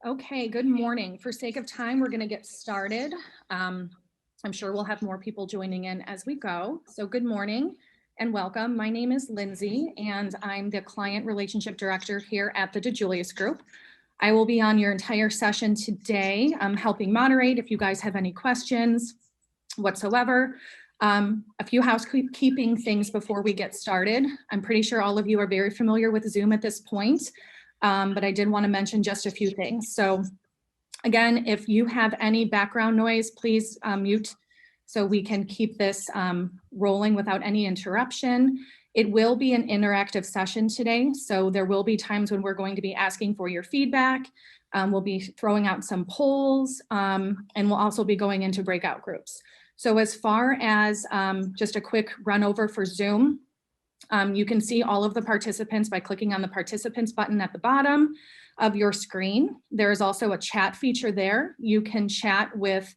Okay, good morning. For sake of time, we're going to get started. I'm sure we'll have more people joining in as we go. So good morning and welcome. My name is Lindsay, and I'm the Client Relationship Director here at the DiJulius Group. I will be on your entire session today, helping moderate if you guys have any questions whatsoever. A few housekeeping things before we get started. I'm pretty sure all of you are very familiar with Zoom at this point. But I did want to mention just a few things. So again, if you have any background noise, please mute so we can keep this rolling without any interruption. It will be an interactive session today. So there will be times when we're going to be asking for your feedback. We'll be throwing out some polls and we'll also be going into breakout groups. So as far as just a quick run over for Zoom, you can see all of the participants by clicking on the participants button at the bottom of your screen. There is also a chat feature there. You can chat with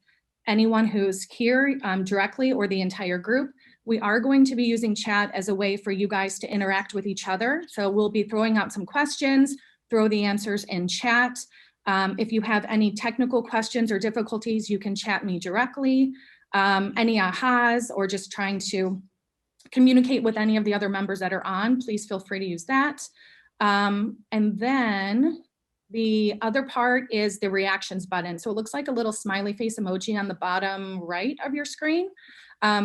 anyone who's here directly or the entire group. We are going to be using chat as a way for you guys to interact with each other. So we'll be throwing out some questions, throw the answers in chat. If you have any technical questions or difficulties, you can chat me directly. Any ahas or just trying to communicate with any of the other members that are on, please feel free to use that. And then the other part is the reactions button. So it looks like a little smiley face emoji on the bottom right of your screen.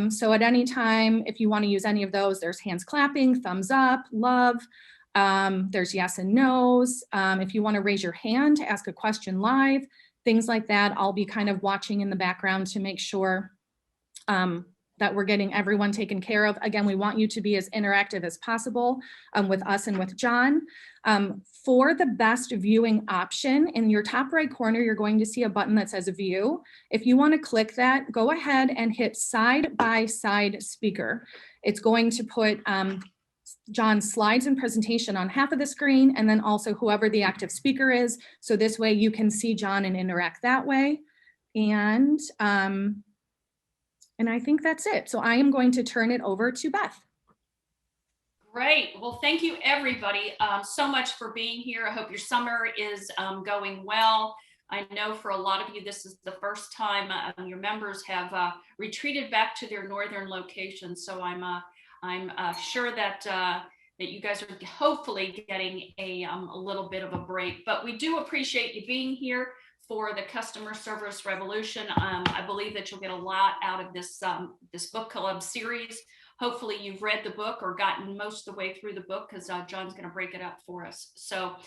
So at any time, if you want to use any of those, there's hands clapping, thumbs up, love, there's yes and no's. If you want to raise your hand to ask a question live, things like that, I'll be kind of watching in the background to make sure that we're getting everyone taken care of. Again, we want you to be as interactive as possible with us and with John. For the best viewing option, in your top right corner, you're going to see a button that says view. If you want to click that, go ahead and hit side by side speaker. It's going to put John's slides and presentation on half of the screen, and then also whoever the active speaker is. So this way you can see John and interact that way. And I think that's it. So I am going to turn it over to Beth. Great. Well, thank you, everybody, so much for being here. I hope your summer is going well. I know for a lot of you, this is the first time your members have retreated back to their northern locations. So I'm sure that you guys are hopefully getting a little bit of a break. But we do appreciate you being here for the Customer Service Revolution. I believe that you'll get a lot out of this, this book club series. Hopefully you've read the book or gotten most of the way through the book, because John's going to break it up for us. So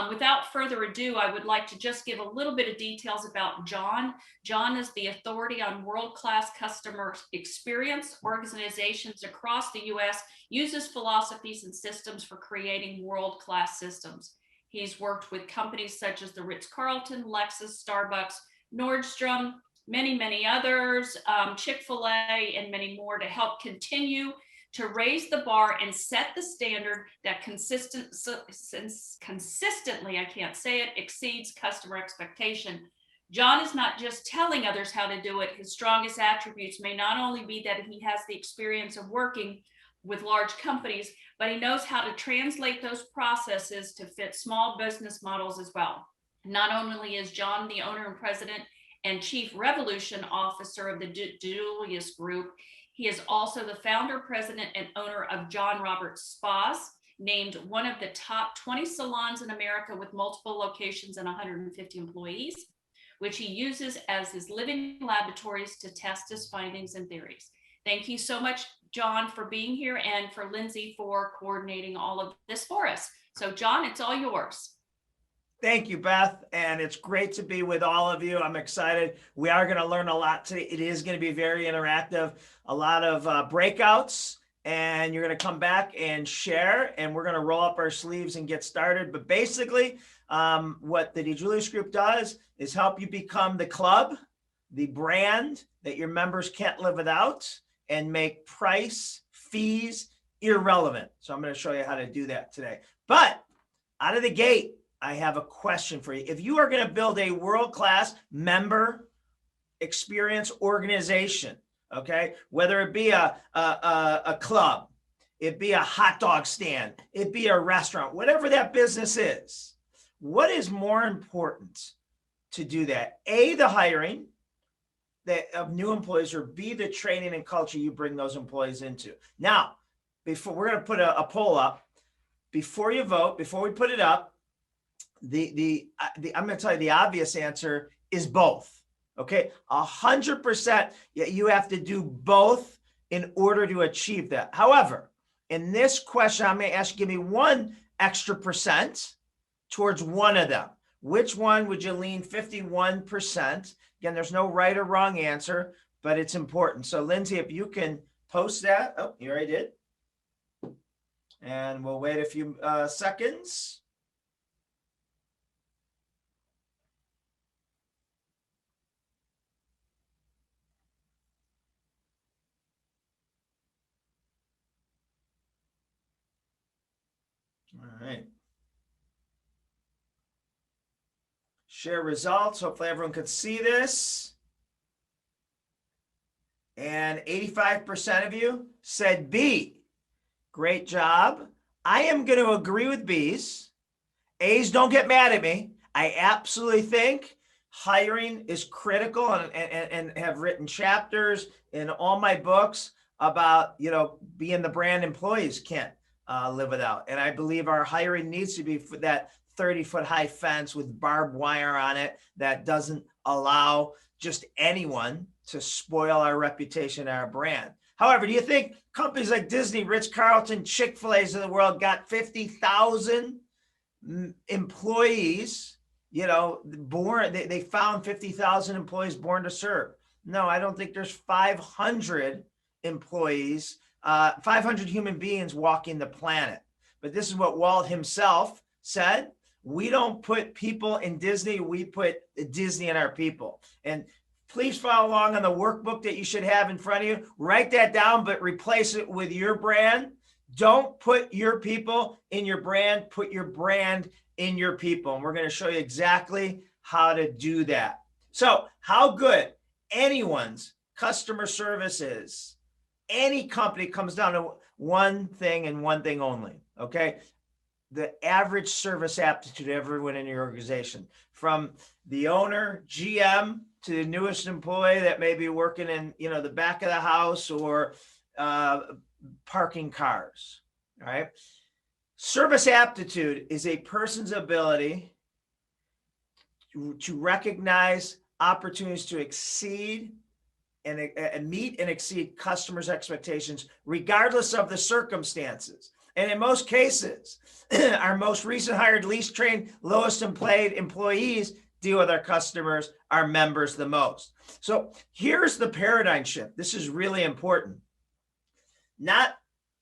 without further ado, I would like to just give a little bit of details about John. John is the authority on world-class customer experience. Organizations across the U.S. uses philosophies and systems for creating world-class systems. He's worked with companies such as the Ritz-Carlton, Lexus, Starbucks, Nordstrom, many others, Chick-fil-A, and many more to help continue to raise the bar and set the standard that consistently, I can't say it, exceeds customer expectation. John is not just telling others how to do it. His strongest attributes may not only be that he has the experience of working with large companies, but he knows how to translate those processes to fit small business models as well. Not only is John the owner and president and chief revolution officer of the DiJulius Group, he is also the founder, president, and owner of John Roberts Spas, named one of the top 20 salons in America with multiple locations and 150 employees, which he uses as his living laboratories to test his findings and theories. Thank you so much, John, for being here, and for Lindsay for coordinating all of this for us. So John, it's all yours. Thank you, Beth. And it's great to be with all of you. I'm excited. We are going to learn a lot today. It is going to be very interactive, a lot of breakouts, and you're going to come back and share, and we're going to roll up our sleeves and get started. But basically, what the DiJulius Group does is help you become the club, the brand that your members can't live without, and make price, fees irrelevant. So I'm going to show you how to do that today. But out of the gate, I have a question for you. If you are going to build a world-class member experience organization, Okay. Whether it be a club, it be a hot dog stand, it be a restaurant, whatever that business is, what is more important to do that? A, the hiring of new employees, or B, the training and culture you bring those employees into. Now, before we're going to put a poll up, before you vote, before we put it up, I'm going to tell you the obvious answer is both. Okay, 100%. You have to do both in order to achieve that. However, in this question, I'm going to ask you, give me one extra percent towards one of them. Which one would you lean 51%? Again, there's no right or wrong answer, but it's important. So Lindsay, if you can post that. Oh, you already did. And we'll wait a few seconds. All right. Share results. Hopefully everyone could see this. And 85% of you said B. Great job. I am going to agree with B's. A's, don't get mad at me. I absolutely think hiring is critical, and have written chapters in all my books about, being the brand employees can't live without. And I believe our hiring needs to be for that 30-foot high fence with barbed wire on it that doesn't allow just anyone to spoil our reputation and our brand. However, do you think companies like Disney, Ritz-Carlton, Chick-fil-A's of the world got 50,000 employees, born, they found 50,000 employees born to serve? No, I don't think there's 500 employees, 500 human beings walking the planet. But this is what Walt himself said. We don't put people in Disney, we put Disney in our people. And please follow along on the workbook that you should have in front of you. Write that down, but replace it with your brand. Don't put your people in your brand, put your brand in your people. And we're going to show you exactly how to do that. So how good anyone's customer service is, any company, comes down to one thing and one thing only, okay? The average service aptitude of everyone in your organization, from the owner, GM, to the newest employee that may be working in, the back of the house or parking cars, all right? Service aptitude is a person's ability to recognize opportunities to exceed and meet and exceed customers' expectations, regardless of the circumstances. And in most cases, our most recent hired, least trained, lowest paid employees deal with our customers, our members, the most. So here's the paradigm shift. This is really important. Not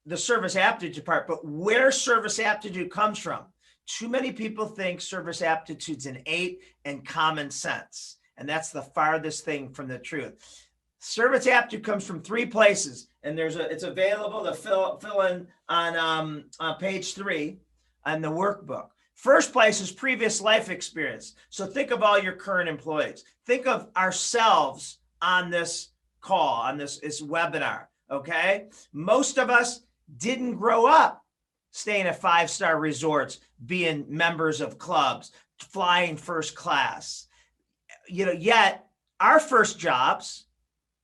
the service aptitude part, but where service aptitude comes from. Too many people think service aptitude's innate and common sense, and that's the farthest thing from the truth. Service aptitude comes from three places, and it's available to fill in on page 3 on the workbook. First place is previous life experience. So think of all your current employees. Think of ourselves on this call, on this webinar, okay? Most of us didn't grow up staying at 5-star resorts, being members of clubs, flying first class. Yet our first jobs,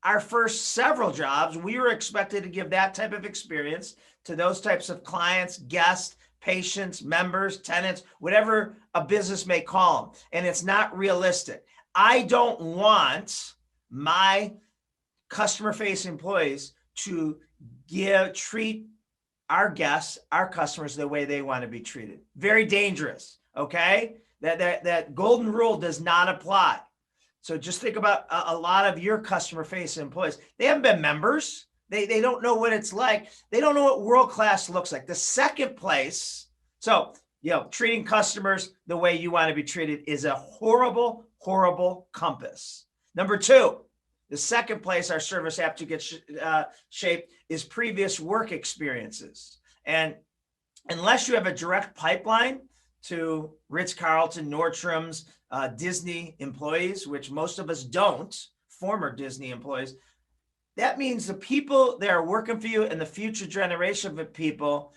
our first several jobs, we were expected to give that type of experience to those types of clients, guests, patients, members, tenants, whatever a business may call them. And it's not realistic. I don't want my customer-facing employees to treat our guests, our customers, the way they want to be treated. Very dangerous, okay? That golden rule does not apply. So just think about a lot of your customer-facing employees. They haven't been members. They don't know what it's like. They don't know what world-class looks like. The second place, so, treating customers the way you want to be treated is a horrible, horrible compass. Number 2, the second place our service aptitude gets shaped is previous work experiences. And unless you have a direct pipeline to Ritz-Carlton, Nordstrom's, Disney employees, which most of us don't, former Disney employees, that means the people that are working for you and the future generation of people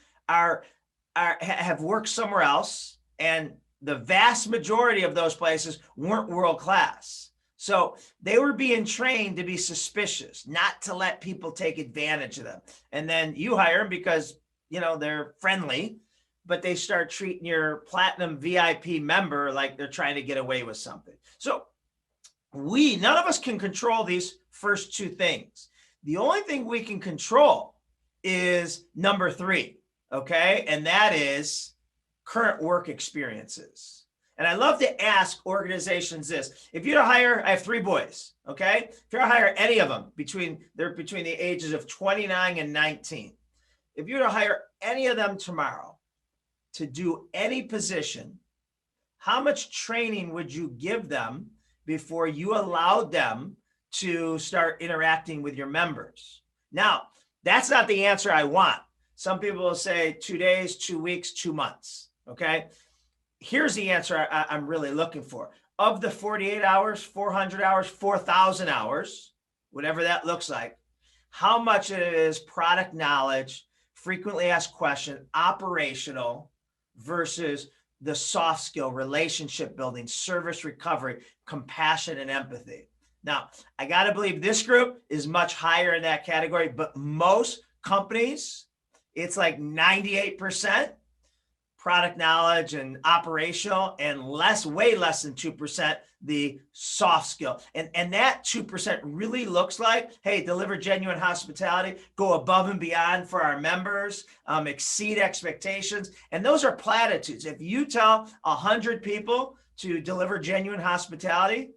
have worked somewhere else, and the vast majority of those places weren't world class. So they were being trained to be suspicious, not to let people take advantage of them. And then you hire them because, you know, they're friendly, but they start treating your platinum VIP member like they're trying to get away with something. So none of us can control these first two things. The only thing we can control is number 3, okay? And that is current work experiences. And I love to ask organizations this. If you're to hire, I have 3 boys, okay? If you're to hire any of them, they're between the ages of 29 and 19. If you're to hire any of them tomorrow to do any position, how much training would you give them before you allowed them to start interacting with your members? Now, that's not the answer I want. Some people will say 2 days, 2 weeks, 2 months, okay? Here's the answer I'm really looking for. Of the 48 hours, 400 hours, 4,000 hours, whatever that looks like, how much of it is product knowledge, frequently asked question, operational, versus the soft skill, relationship building, service recovery, compassion, and empathy. Now, I got to believe this group is much higher in that category, but most companies, it's like 98% product knowledge and operational, and way less than 2% the soft skill. And that 2% really looks like, hey, deliver genuine hospitality, go above and beyond for our members, exceed expectations. And those are platitudes. If you tell 100 people to deliver genuine hospitality,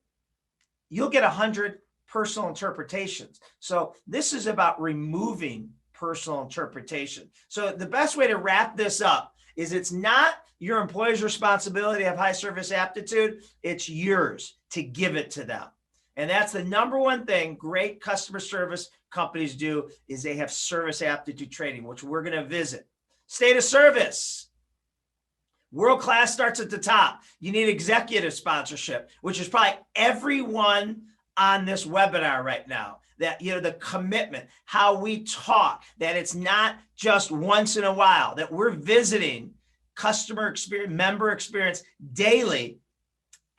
you'll get 100 personal interpretations. So this is about removing personal interpretation. So the best way to wrap this up is it's not your employee's responsibility to have high service aptitude. It's yours to give it to them. And that's the number one thing great customer service companies do, is they have service aptitude training, which we're going to visit. State of service. World class starts at the top. You need executive sponsorship, which is probably everyone on this webinar right now. That, you know, the commitment, how we talk, that it's not just once in a while, that we're visiting customer experience, member experience daily,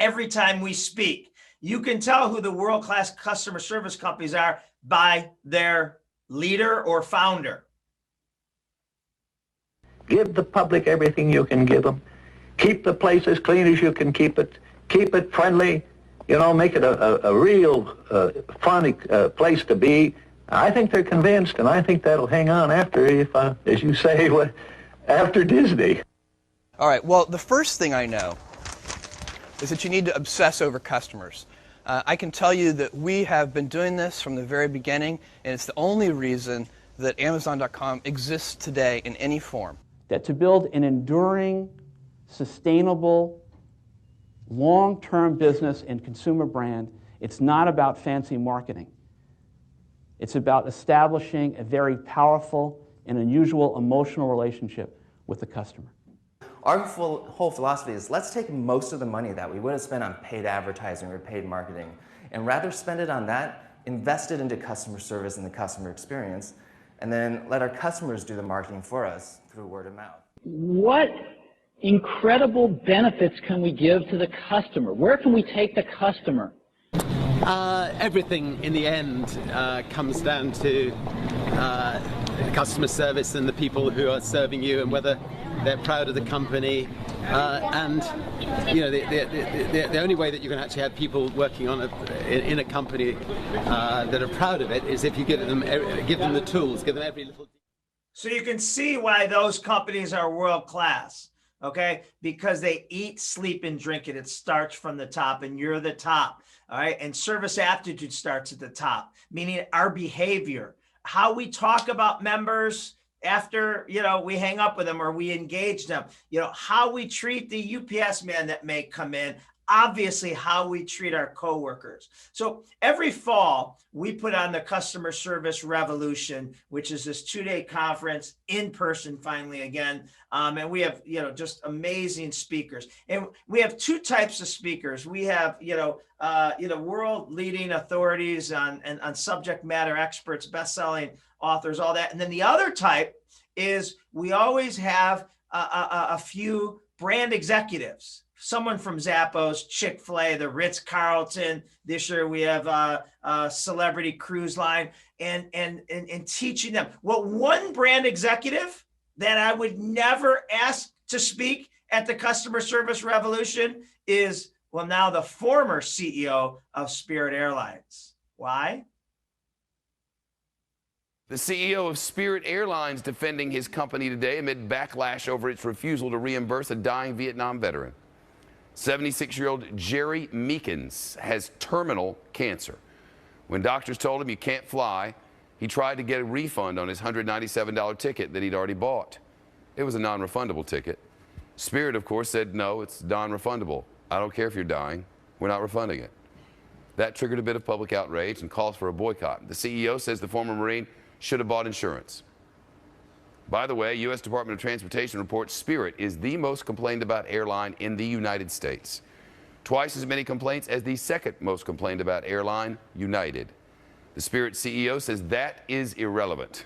every time we speak. You can tell who the world-class customer service companies are by their leader or founder. Give the public everything you can give them. Keep the place as clean as you can keep it. Keep it friendly. You know, make it a real fun place to be. I think they're convinced, and I think that'll hang on after, as you say, after Disney. All right, well, the first thing I know is that you need to obsess over customers. I can tell you that we have been doing this from the very beginning, and it's the only reason that Amazon.com exists today in any form. That to build an enduring, sustainable, long-term business and consumer brand, it's not about fancy marketing. It's about establishing a very powerful and unusual emotional relationship with the customer. Our whole philosophy is, let's take most of the money that we would have spent on paid advertising or paid marketing, and rather spend it on that, invest it into customer service and the customer experience, and then let our customers do the marketing for us through word of mouth. What incredible benefits can we give to the customer? Where can we take the customer? Everything in the end comes down to customer service and the people who are serving you, and whether they're proud of the company. And you know, the only way that you can actually have people working on in a company that are proud of it is if you give them the tools, give them every little. So you can see why those companies are world class. Okay, because they eat, sleep, and drink it. It starts from the top, and you're the top. All right, and service aptitude starts at the top, meaning our behavior, how we talk about members after, you know, we hang up with them or we engage them, you know, how we treat the UPS man that may come in, obviously how we treat our coworkers. So every fall, we put on the Customer Service Revolution, which is this 2-day conference in person finally again. And we have, just amazing speakers. And we have 2 types of speakers. We have, world leading authorities on subject matter experts, best-selling authors, all that. And then the other type is we always have a few brand executives, someone from Zappos, Chick-fil-A, the Ritz-Carlton. This year we have a celebrity cruise line, and teaching them. Well, one brand executive that I would never ask to speak at the Customer Service Revolution is, well, now the former CEO of Spirit Airlines. Why? The CEO of Spirit Airlines defending his company today amid backlash over its refusal to reimburse a dying Vietnam veteran. 76-year-old Jerry Meekins has terminal cancer. When doctors told him you can't fly, he tried to get a refund on his $197 ticket that he'd already bought. It was a non-refundable ticket. Spirit, of course, said, no, it's non-refundable. I don't care if you're dying. We're not refunding it. That triggered a bit of public outrage and calls for a boycott. The CEO says the former Marine should have bought insurance. By the way, U.S. Department of Transportation reports Spirit is the most complained about airline in the United States. Twice as many complaints as the second most complained about airline, United. The Spirit CEO says that is irrelevant.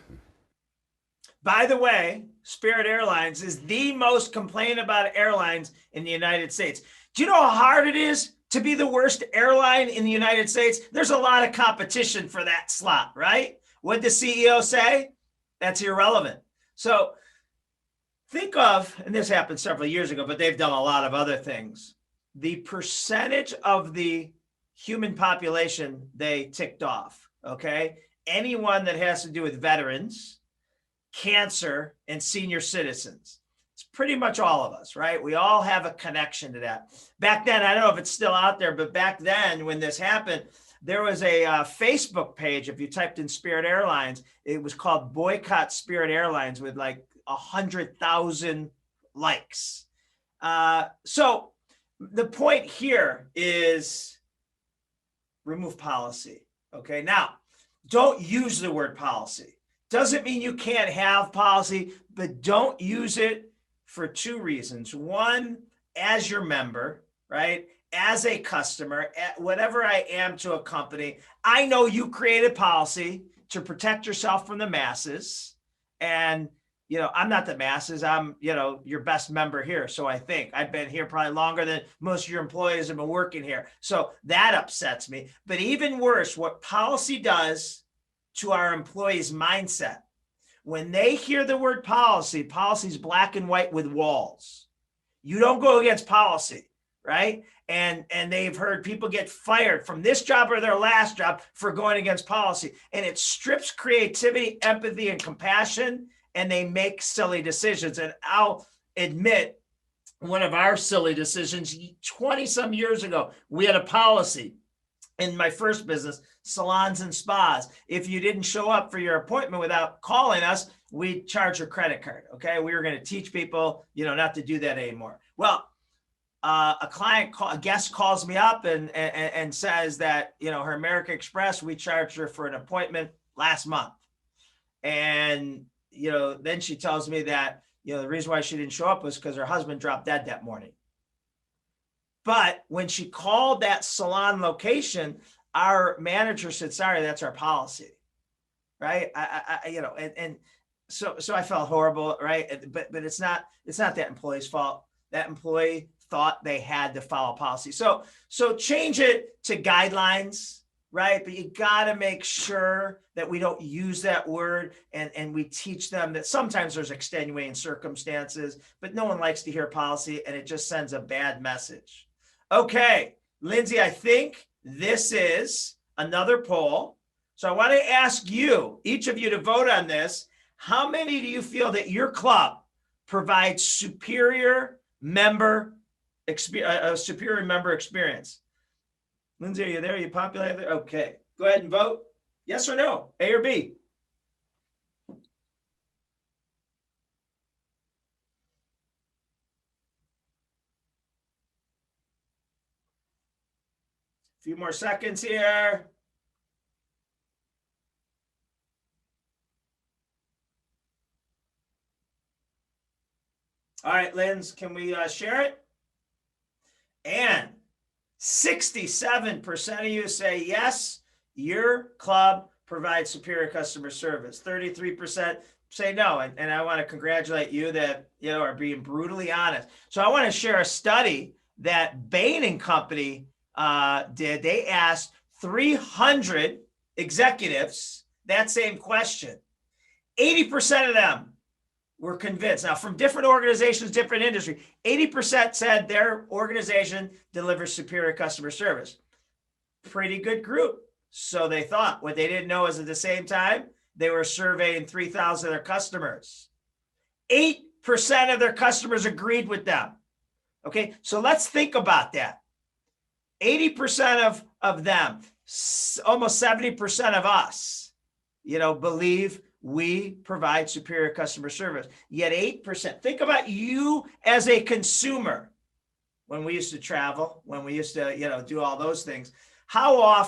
By the way, Spirit Airlines is the most complained about airlines in the United States. Do you know how hard it is to be the worst airline in the United States? There's a lot of competition for that slot, right? What'd the CEO say? That's irrelevant. So think of, and this happened several years ago, but they've done a lot of other things. The percentage of the human population they ticked off, okay? Anyone that has to do with veterans, cancer, and senior citizens. It's pretty much all of us, right? We all have a connection to that. Back then, I don't know if it's still out there, but back then when this happened, there was a Facebook page. If you typed in Spirit Airlines, it was called Boycott Spirit Airlines with like 100,000 likes. So the point here is remove policy. Okay. Now, don't use the word policy. Doesn't mean you can't have policy, but don't use it for 2 reasons. One, as your member, right? As a customer, whatever I am to a company, I know you created policy to protect yourself from the masses. And, I'm not the masses. I'm, your best member here. So I think I've been here probably longer than most of your employees have been working here. So that upsets me. But even worse, what policy does to our employees' mindset. When they hear the word policy, policy is black and white with walls. You don't go against policy, right? And they've heard people get fired from this job or their last job for going against policy. And it strips creativity, empathy, and compassion, and they make silly decisions. And I'll admit, one of our silly decisions, 20-some years ago, we had a policy in my first business, salons and spas. If you didn't show up for your appointment without calling us, we'd charge your credit card. Okay. We were going to teach people, not to do that anymore. Well, a guest calls me up and says that, her American Express, we charged her for an appointment last month. And, then she tells me that, the reason why she didn't show up was because her husband dropped dead that morning. But when she called that salon location, our manager said, sorry, that's our policy. Right. So I felt horrible. Right. But it's not that employee's fault. That employee thought they had to follow policy. So change it to guidelines. Right. But you got to make sure that we don't use that word, and we teach them that sometimes there's extenuating circumstances, but no one likes to hear policy, and it just sends a bad message. Okay, Lindsay, I think this is another poll. So I want to ask you, each of you, to vote on this. How many do you feel that your club provides superior member experience? Lindsay, are you there? Are you popular there? Okay, go ahead and vote. Yes or no, A or B? few more seconds here. All right, Linz, can we share it? And 67% of you say yes, your club provides superior customer service. 33% say no. And I want to congratulate you that are being brutally honest. So I want to share a study that Bain & Company did. They asked 300 executives that same question. 80% of them were convinced. Now, from different organizations, different industry, 80% said their organization delivers superior customer service. Pretty good group. So they thought. What they didn't know is at the same time, they were surveying 3,000 of their customers. 8% of their customers agreed with them. Okay, so let's think about that. 80% of them, almost 70% of us, believe we provide superior customer service. Yet 8%. Think about you as a consumer. When we used to travel, when we used to, do all those things, how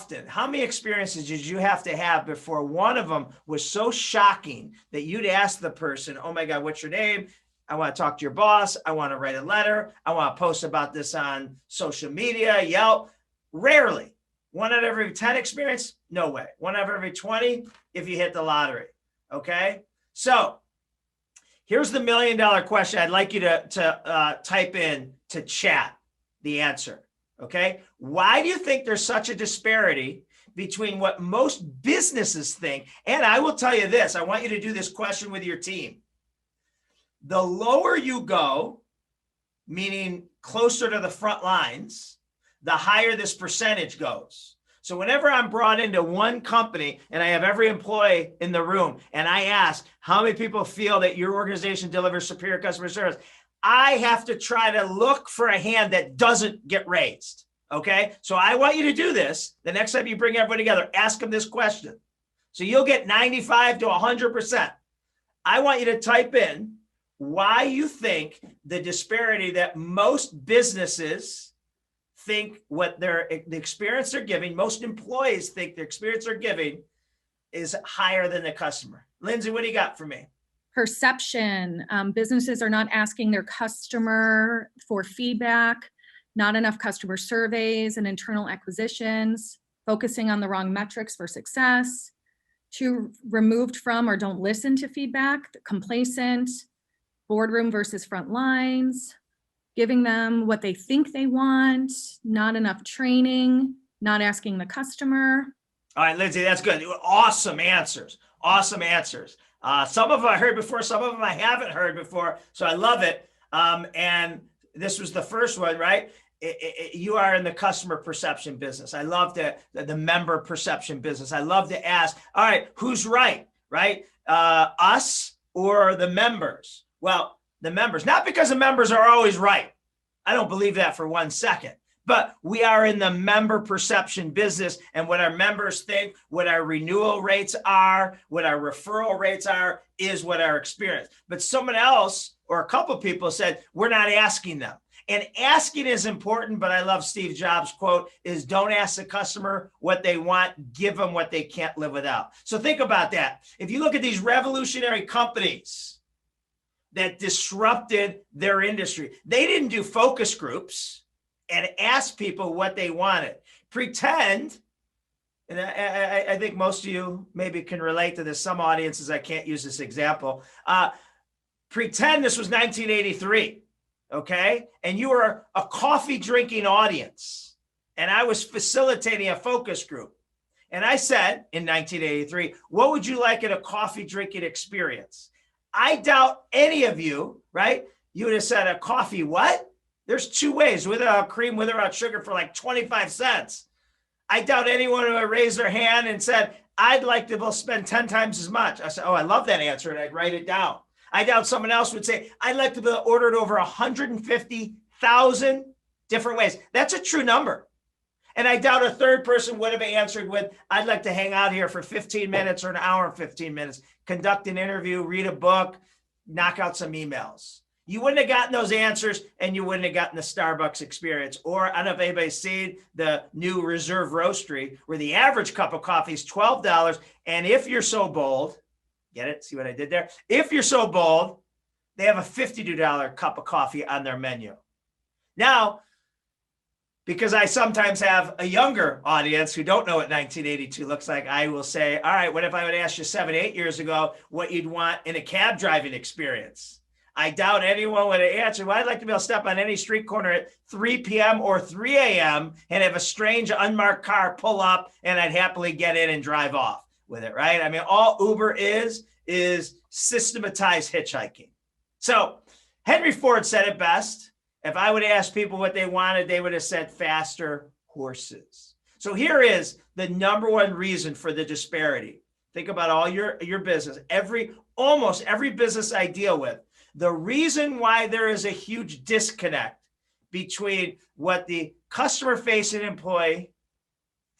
many experiences did you have to have before one of them was so shocking that you'd ask the person, oh my God, what's your name? I want to talk to your boss. I want to write a letter. I want to post about this on social media, Yelp. Rarely. 1 out of every 10 experience? No way. 1 out of every 20 if you hit the lottery. Okay, so here's the $1 million question. I'd like you to type in to chat the answer. Okay, why do you think there's such a disparity between what most businesses think? And I will tell you this, I want you to do this question with your team. The lower you go, meaning closer to the front lines, the higher this percentage goes. So whenever I'm brought into one company and I have every employee in the room and I ask how many people feel that your organization delivers superior customer service, I have to try to look for a hand that doesn't get raised. Okay. So I want you to do this. The next time you bring everybody together, ask them this question. So you'll get 95 to 100%. I want you to type in why you think the disparity that most businesses think the experience they're giving, most employees think the experience they're giving is higher than the customer. Lindsay, what do you got for me? Perception. Businesses are not asking their customer for feedback, not enough customer surveys and internal acquisitions, focusing on the wrong metrics for success, too removed from or don't listen to feedback, complacent, boardroom versus front lines, giving them what they think they want, not enough training, not asking the customer. All right, Lindsay, that's good. Awesome answers. Awesome answers. Some of them I heard before, some of them I haven't heard before. So I love it. And this was the first one, right? You are in the customer perception business. I love the member perception business. I love to ask, all right, who's right? Us or the members? Well, the members, not because the members are always right. I don't believe that for 1 second. But we are in the member perception business, and what our members think, what our renewal rates are, what our referral rates are, is what our experience. But someone else or a couple of people said, we're not asking them. And asking is important, but I love Steve Jobs' quote is don't ask the customer what they want, give them what they can't live without. So think about that. If you look at these revolutionary companies that disrupted their industry, they didn't do focus groups and ask people what they wanted. Pretend, and I think most of you maybe can relate to this. Some audiences, I can't use this example. Pretend this was 1983, okay? And you were a coffee drinking audience, and I was facilitating a focus group. And I said in 1983, what would you like at a coffee drinking experience? I doubt any of you, right? You would have said a coffee what? There's 2 ways, without cream, without sugar for like 25 cents. I doubt anyone would raise their hand and said, I'd like to spend 10 times as much. I said, oh, I love that answer. And I'd write it down. I doubt someone else would say, I'd like to be ordered over 150,000 different ways. That's a true number. And I doubt a third person would have answered with, I'd like to hang out here for 15 minutes or an hour and 15 minutes, conduct an interview, read a book, knock out some emails. You wouldn't have gotten those answers, and you wouldn't have gotten the Starbucks experience. Or I don't know if anybody's seen the new Reserve Roastery, where the average cup of coffee is $12. And if you're so bold, get it? See what I did there? If you're so bold, they have a $52 cup of coffee on their menu. Now, because I sometimes have a younger audience who don't know what 1982 looks like, I will say, all right, what if I would ask you 7, 8 years ago what you'd want in a cab driving experience? I doubt anyone would have answered, well, I'd like to be able to step on any street corner at 3 p.m. or 3 a.m. and have a strange unmarked car pull up, and I'd happily get in and drive off with it, right? I mean, all Uber is systematized hitchhiking. So Henry Ford said it best. If I would ask people what they wanted, they would have said faster horses. So here is the number one reason for the disparity. Think about all your business, almost every business I deal with. The reason why there is a huge disconnect between what the customer-facing employee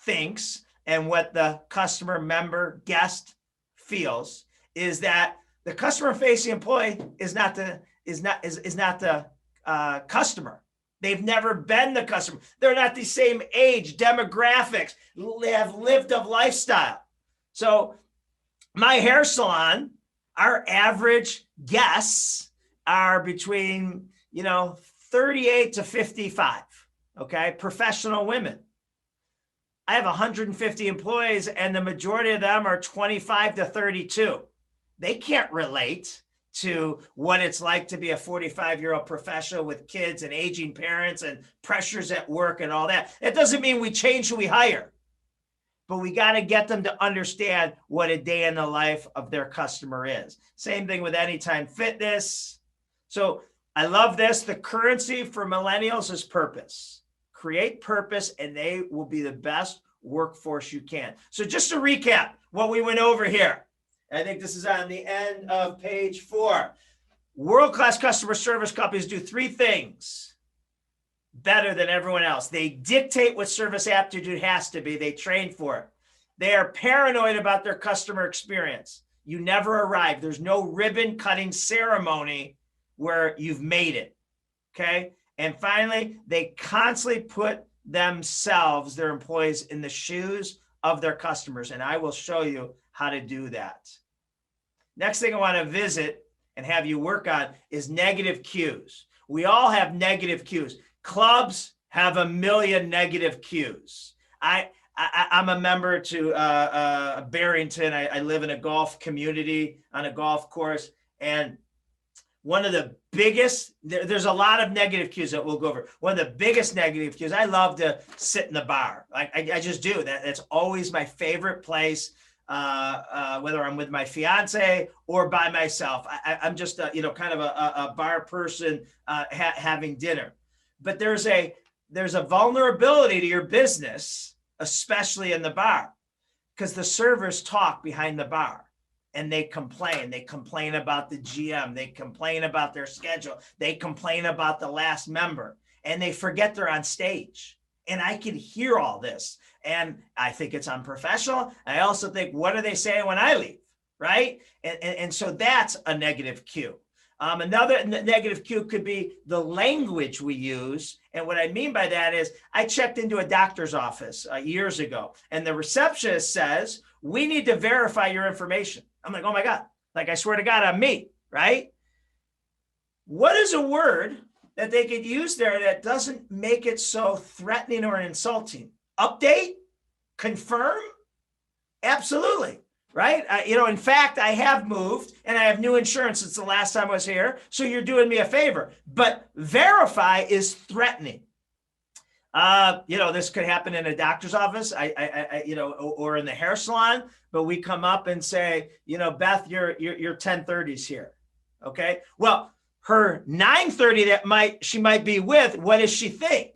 thinks and what the customer, member, guest feels is that the customer-facing employee is not the customer. They've never been the customer. They're not the same age, demographics. They have lived a lifestyle. So my hair salon, our average guests are between, 38 to 55, okay? Professional women. I have 150 employees, and the majority of them are 25 to 32. They can't relate to what it's like to be a 45-year-old professional with kids and aging parents and pressures at work and all that. It doesn't mean we change who we hire, but we got to get them to understand what a day in the life of their customer is. Same thing with Anytime Fitness. So I love this. The currency for millennials is purpose. Create purpose, and they will be the best workforce you can. So just to recap what we went over here. I think this is on the end of page 4. World-class customer service companies do 3 things better than everyone else. They dictate what service aptitude has to be. They train for it. They are paranoid about their customer experience. You never arrive. There's no ribbon cutting ceremony where you've made it, okay? And finally, they constantly put themselves, their employees, in the shoes of their customers, and I will show you how to do that. Next thing I want to visit and have you work on is negative cues. We all have negative cues. Clubs have a million negative cues. I'm a member to Barrington. I live in a golf community on a golf course, and one of the biggest, there's a lot of negative cues that we'll go over. One of the biggest negative cues, I love to sit in the bar. I just do. That's always my favorite place, whether I'm with my fiance or by myself. I'm just, kind of a bar person having dinner. But there's a vulnerability to your business, especially in the bar, because the servers talk behind the bar. And they complain about the GM. They complain about their schedule. They complain about the last member, and they forget they're on stage. And I can hear all this, and I think it's unprofessional. I also think, what are they saying when I leave, right? And so that's a negative cue. Another negative cue could be the language we use. And what I mean by that is I checked into a doctor's office years ago, and the receptionist says, we need to verify your information. I'm like, oh my God, like I swear to God, I'm me, right? What is a word that they could use there that doesn't make it so threatening or insulting? Update? Confirm? Absolutely, right? In fact, I have moved and I have new insurance since the last time I was here. So you're doing me a favor. But verify is threatening. This could happen in a doctor's office, or in the hair salon, but we come up and say, Beth, your 1030's here. Okay. Well, her 930 she might be with, what does she think?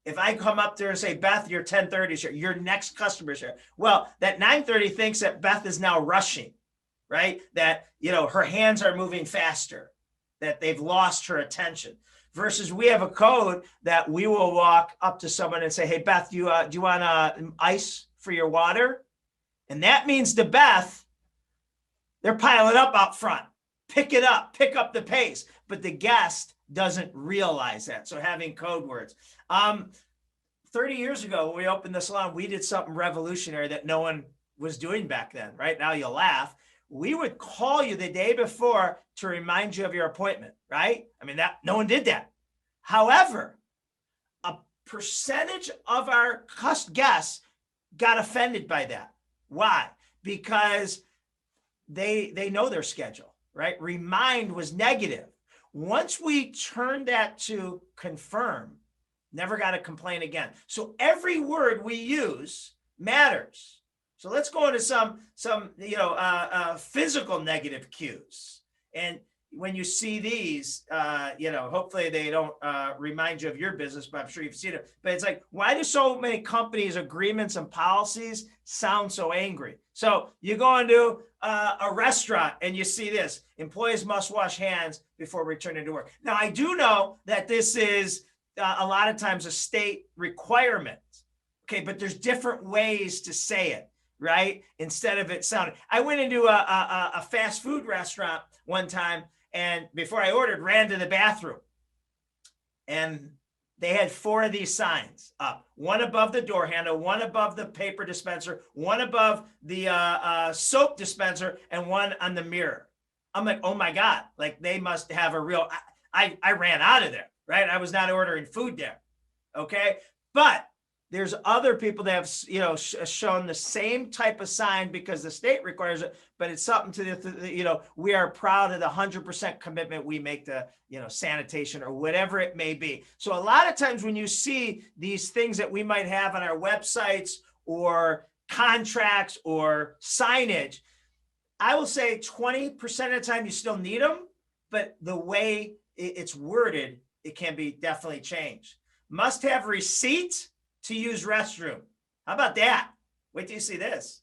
If I come up there and say, Beth, your 1030's here, your next customer's here. Well, that 930 thinks that Beth is now rushing, right? That, her hands are moving faster, that they've lost her attention. Versus we have a code that we will walk up to someone and say, hey, Beth, do you want ice for your water? And that means to Beth, they're piling up out front. Pick it up, pick up the pace. but the guest doesn't realize that. So having code words. 30 years ago, when we opened the salon, we did something revolutionary that no one was doing back then. Right now, you'll laugh. We would call you the day before to remind you of your appointment, right? I mean, that no one did that. However, a percentage of our guests got offended by that. Why? Because they know their schedule, right? Remind was negative. Once we turned that to confirm, never got a complaint again. So every word we use matters. So let's go into some physical negative cues. And when you see these, hopefully they don't remind you of your business, but I'm sure you've seen it. But it's like, why do so many companies' agreements and policies sound so angry? So you go into a restaurant and you see this: employees must wash hands before returning to work. Now, I do know that this is a lot of times a state requirement. Okay, but there's different ways to say it, right? Instead of it sounding. I went into a fast food restaurant one time, and before I ordered, ran to the bathroom. And they had 4 of these signs up: one above the door handle, one above the paper dispenser, one above the soap dispenser, and one on the mirror. I'm like, oh my God, like they must have a real, I ran out of there, right? I was not ordering food there. Okay. But there's other people that have, shown the same type of sign because the state requires it, but it's something to the, we are proud of the 100% commitment we make to, sanitation or whatever it may be. So a lot of times when you see these things that we might have on our websites or contracts or signage, I will say 20% of the time you still need them, but the way it's worded, it can be definitely changed. Must have receipt to use restroom. How about that? Wait till you see this.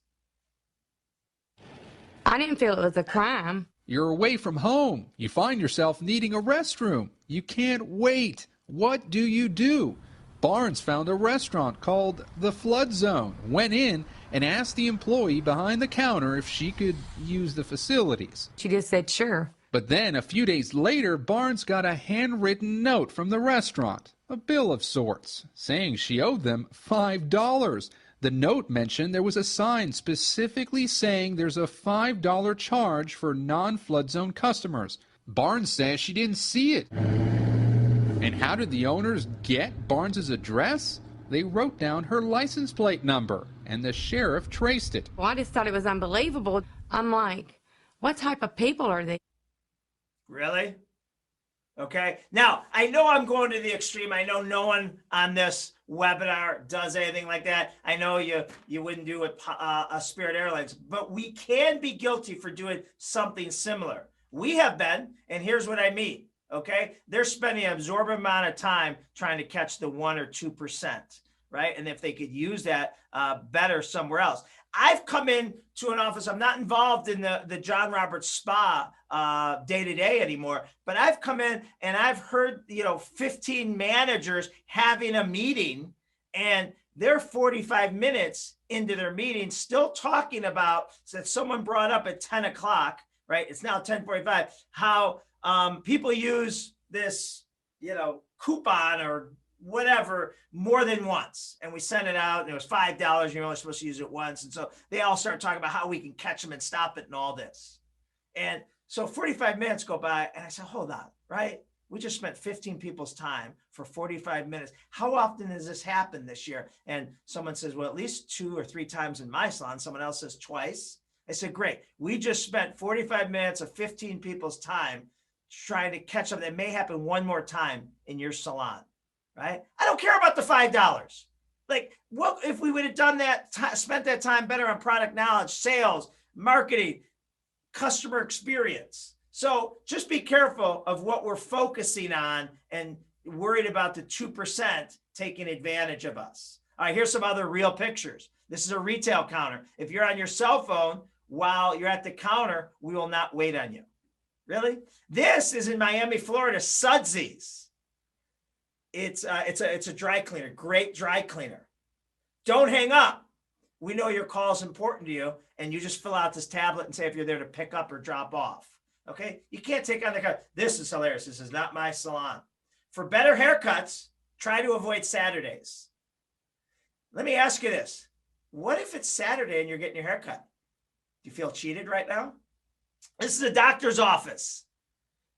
I didn't feel it was a crime. You're away from home. You find yourself needing a restroom. You can't wait. What do? Barnes found a restaurant called The Flood Zone, went in and asked the employee behind the counter if she could use the facilities. She just said, sure. But then a few days later, Barnes got a handwritten note from the restaurant, a bill of sorts, saying she owed them $5. The note mentioned there was a sign specifically saying there's a $5 charge for non-flood zone customers. Barnes says she didn't see it. And how did the owners get Barnes's address? They wrote down her license plate number, and the sheriff traced it. Well, I just thought it was unbelievable. I'm like, what type of people are they? Really? Okay. Now, I know I'm going to the extreme. I know no one on this webinar does anything like that. I know you wouldn't do it Spirit Airlines, but we can be guilty for doing something similar. We have been, and here's what I mean. Okay. They're spending an absorbent amount of time trying to catch the 1 or 2%, right? And if they could use that better somewhere else. I've come in to an office. I'm not involved in the John Roberts Spa day to day anymore, but I've come in and I've heard, 15 managers having a meeting, and they're 45 minutes into their meeting still talking about that someone brought up at 10 o'clock, right? It's now 10:45, how people use this, coupon or whatever more than once, and we sent it out and it was $5. You're only supposed to use it once. And so they all start talking about how we can catch them and stop it and all this. And so 45 minutes go by and I said, hold on, right? We just spent 15 people's time for 45 minutes. How often has this happened this year? And someone says, well, at least 2 or 3 times in my salon. Someone else says twice. I said, great. We just spent 45 minutes of 15 people's time trying to catch up. That may happen one more time in your salon. Right? I don't care about the $5. Like, what if we would have done that, spent that time better on product knowledge, sales, marketing, customer experience? So just be careful of what we're focusing on and worried about the 2% taking advantage of us. All right, here's some other real pictures. This is a retail counter. If you're on your cell phone while you're at the counter, we will not wait on you. Really? This is in Miami, Florida, Sudsies. It's a dry cleaner, great dry cleaner. Don't hang up. We know your call is important to you, and you just fill out this tablet and say if you're there to pick up or drop off. Okay, you can't take on the cut. This is hilarious. This is not my salon. For better haircuts, try to avoid Saturdays. Let me ask you this. What if it's Saturday and you're getting your haircut? Do you feel cheated right now? This is a doctor's office.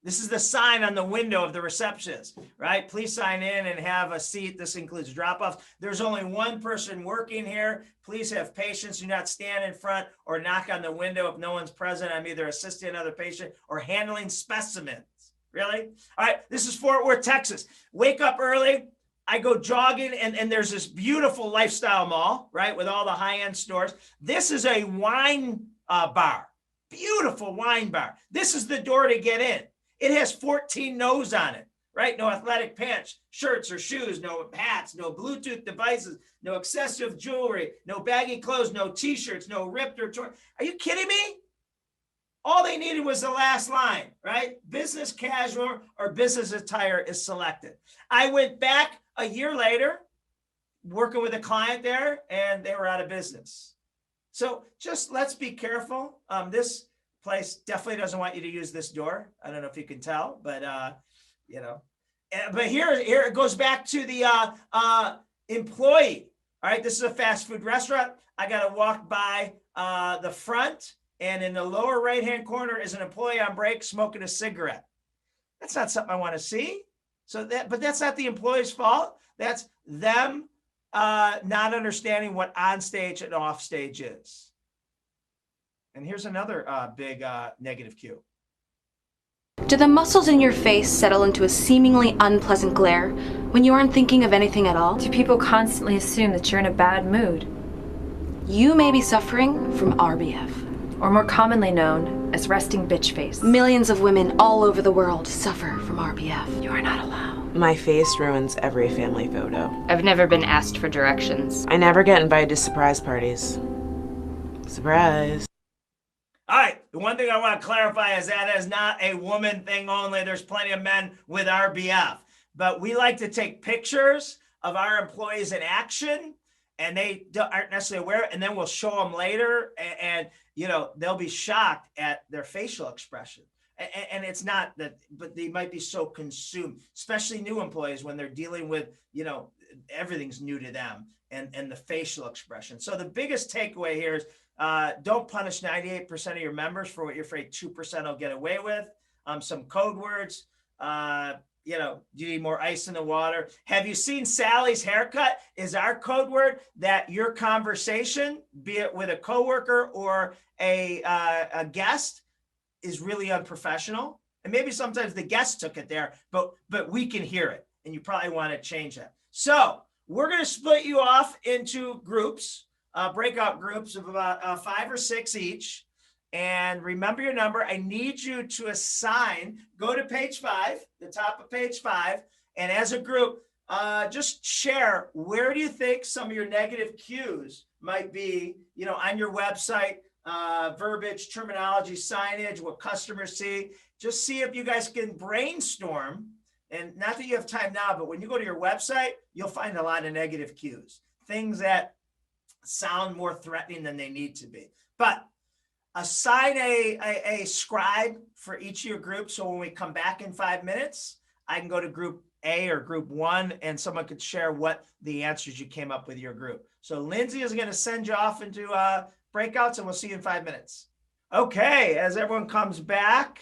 This is the sign on the window of the receptionist, right? Please sign in and have a seat. This includes drop-offs. There's only one person working here. Please have patience. Do not stand in front or knock on the window if no one's present. I'm either assisting another patient or handling specimens. Really? All right, this is Fort Worth, Texas. Wake up early. I go jogging, and there's this beautiful lifestyle mall, right, with all the high-end stores. This is a wine bar, beautiful wine bar. This is the door to get in. It has 14 no's on it, right? No athletic pants, shirts, or shoes, no hats, no Bluetooth devices, no excessive jewelry, no baggy clothes, no T-shirts, no ripped or torn. Are you kidding me? All they needed was the last line, right? Business casual or business attire is selected. I went back a year later, working with a client there, and they were out of business. So just let's be careful. This place definitely doesn't want you to use this door. I don't know if you can tell, but you know. But here it goes back to the employee. All right, this is a fast food restaurant. I got to walk by the front, and in the lower right-hand corner is an employee on break smoking a cigarette. That's not something I want to see. But that's not the employee's fault. That's them not understanding what on-stage and off-stage is. And here's another big negative cue. Do the muscles in your face settle into a seemingly unpleasant glare when you aren't thinking of anything at all? Do people constantly assume that you're in a bad mood? You may be suffering from RBF. Or more commonly known as resting bitch face. Millions of women all over the world suffer from RBF. You are not alone. My face ruins every family photo. I've never been asked for directions. I never get invited to surprise parties. Surprise. All right, the one thing I want to clarify is that is not a woman thing only. There's plenty of men with RBF. But we like to take pictures of our employees in action, and they aren't necessarily aware, and then we'll show them later, and you know, they'll be shocked at their facial expression. And it's not that, but they might be so consumed, especially new employees when they're dealing with, you know, everything's new to them and the facial expression. So the biggest takeaway here is don't punish 98% of your members for what you're afraid 2% will get away with. Some code words, you know, do you need more ice in the water? Have you seen Sally's haircut? Is our code word that your conversation, be it with a coworker or a guest, is really unprofessional? And maybe sometimes the guest took it there, but we can hear it, and you probably want to change that. So we're going to split you off into groups, breakout groups of about 5 or 6 each. And remember your number. I need you to assign, go to page 5, the top of page 5. And as a group, just share, where do you think some of your negative cues might be, you know, on your website, verbiage, terminology, signage, what customers see. Just see if you guys can brainstorm. And not that you have time now, but when you go to your website, you'll find a lot of negative cues, things that sound more threatening than they need to be. But assign a scribe for each of your groups. So when we come back in 5 minutes, I can go to group A or group 1, and someone could share what the answers you came up with your group. So Lindsay is going to send you off into breakouts, and we'll see you in 5 minutes. Okay, as everyone comes back.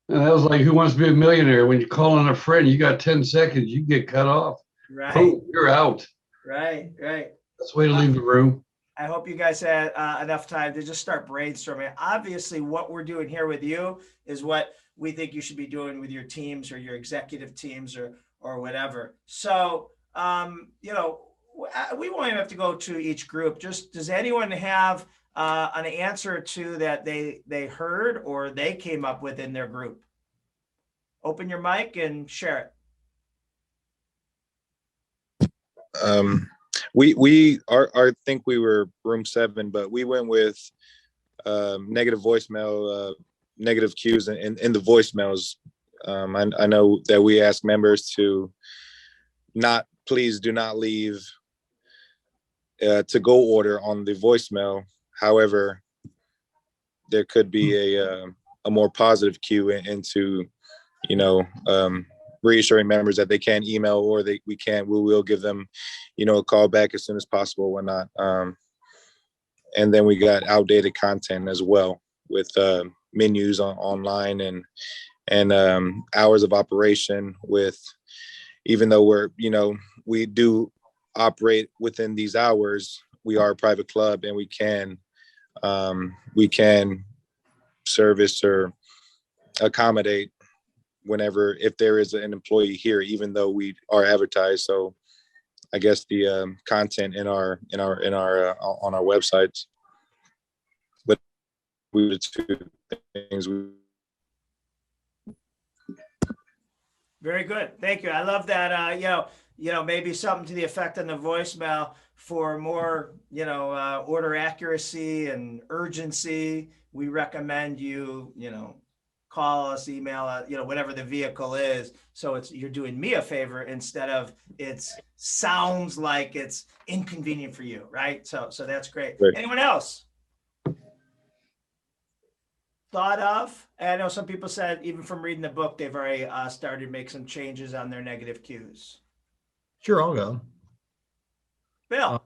And that was like Who Wants to Be a Millionaire? When you call on a friend, you got 10 seconds, you get cut off. Right. Oh, you're out. Right. That's the way to leave the room. I hope you guys had enough time to just start brainstorming. Obviously, what we're doing here with you is what we think you should be doing with your teams or your executive teams or whatever. So, you know, we won't even have to go to each group. Just, does anyone have an answer or two that they heard or they came up with in their group? Open your mic and share it. I think we were room 7, but we went with negative voicemail, negative cues in the voicemails. I know that we ask members to please do not leave to-go order on the voicemail. However, there could be a more positive cue into, you know, reassuring members that they can email or we will give them, you know, a call back as soon as possible, whatnot. And then we got outdated content as well with menus online and hours of operation with, even though we do operate within these hours, we are a private club and we can service or accommodate whenever, if there is an employee here, even though we are advertised. So I guess the content on our websites, but we the two things Very good. Thank you. I love that. Maybe something to the effect on the voicemail for more, order accuracy and urgency. We recommend you, call us, email us, whatever the vehicle is. So you're doing me a favor instead of it sounds like it's inconvenient for you, right? So that's great. Right. Anyone else? Thought of? And I know some people said even from reading the book, they've already started to make some changes on their negative cues. Sure, I'll go. Bill.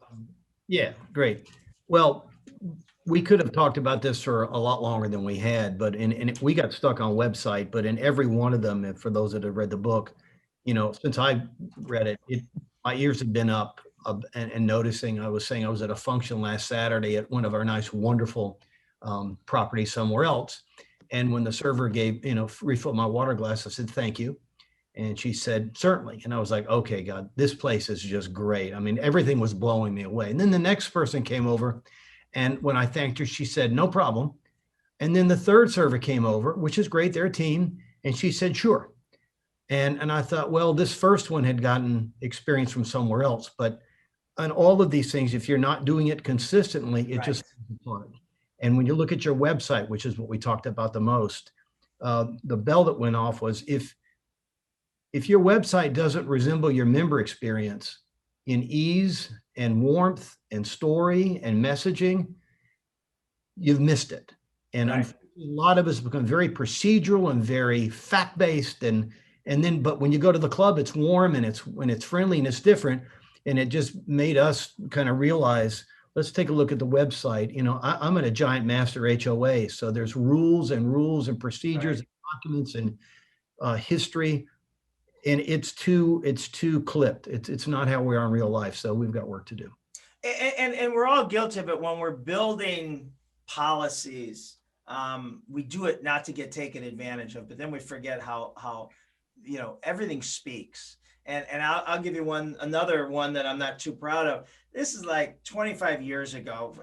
Yeah, great. Well, we could have talked about this for a lot longer than we had, but we got stuck on website, but in every one of them, and for those that have read the book, since I read it, my ears have been up and noticing. I was saying I was at a function last Saturday at one of our nice, wonderful properties somewhere else. And when the server gave, refilled my water glass, I said, thank you. And she said, certainly. And I was like, okay, God, this place is just great. I mean, everything was blowing me away. And then the next person came over. And when I thanked her, she said, no problem. And then the third server came over, which is great. They're a team. And she said, sure. And I thought, well, this first one had gotten experience from somewhere else. But on all of these things, if you're not doing it consistently, it just falls apart. And when you look at your website, which is what we talked about the most, the bell that went off was if your website doesn't resemble your member experience in ease and warmth and story and messaging, you've missed it. And a lot of us become very procedural and very fact-based. But when you go to the club, it's warm and it's friendly and it's different. And it just made us kind of realize, let's take a look at the website. I'm at a giant master HOA. So there's rules and procedures, and documents and history. And it's too clipped. It's not how we are in real life. So we've got work to do. And we're all guilty of it when we're building policies. We do it not to get taken advantage of, but then we forget how everything speaks. And I'll give you another one that I'm not too proud of. This is like 25 years ago,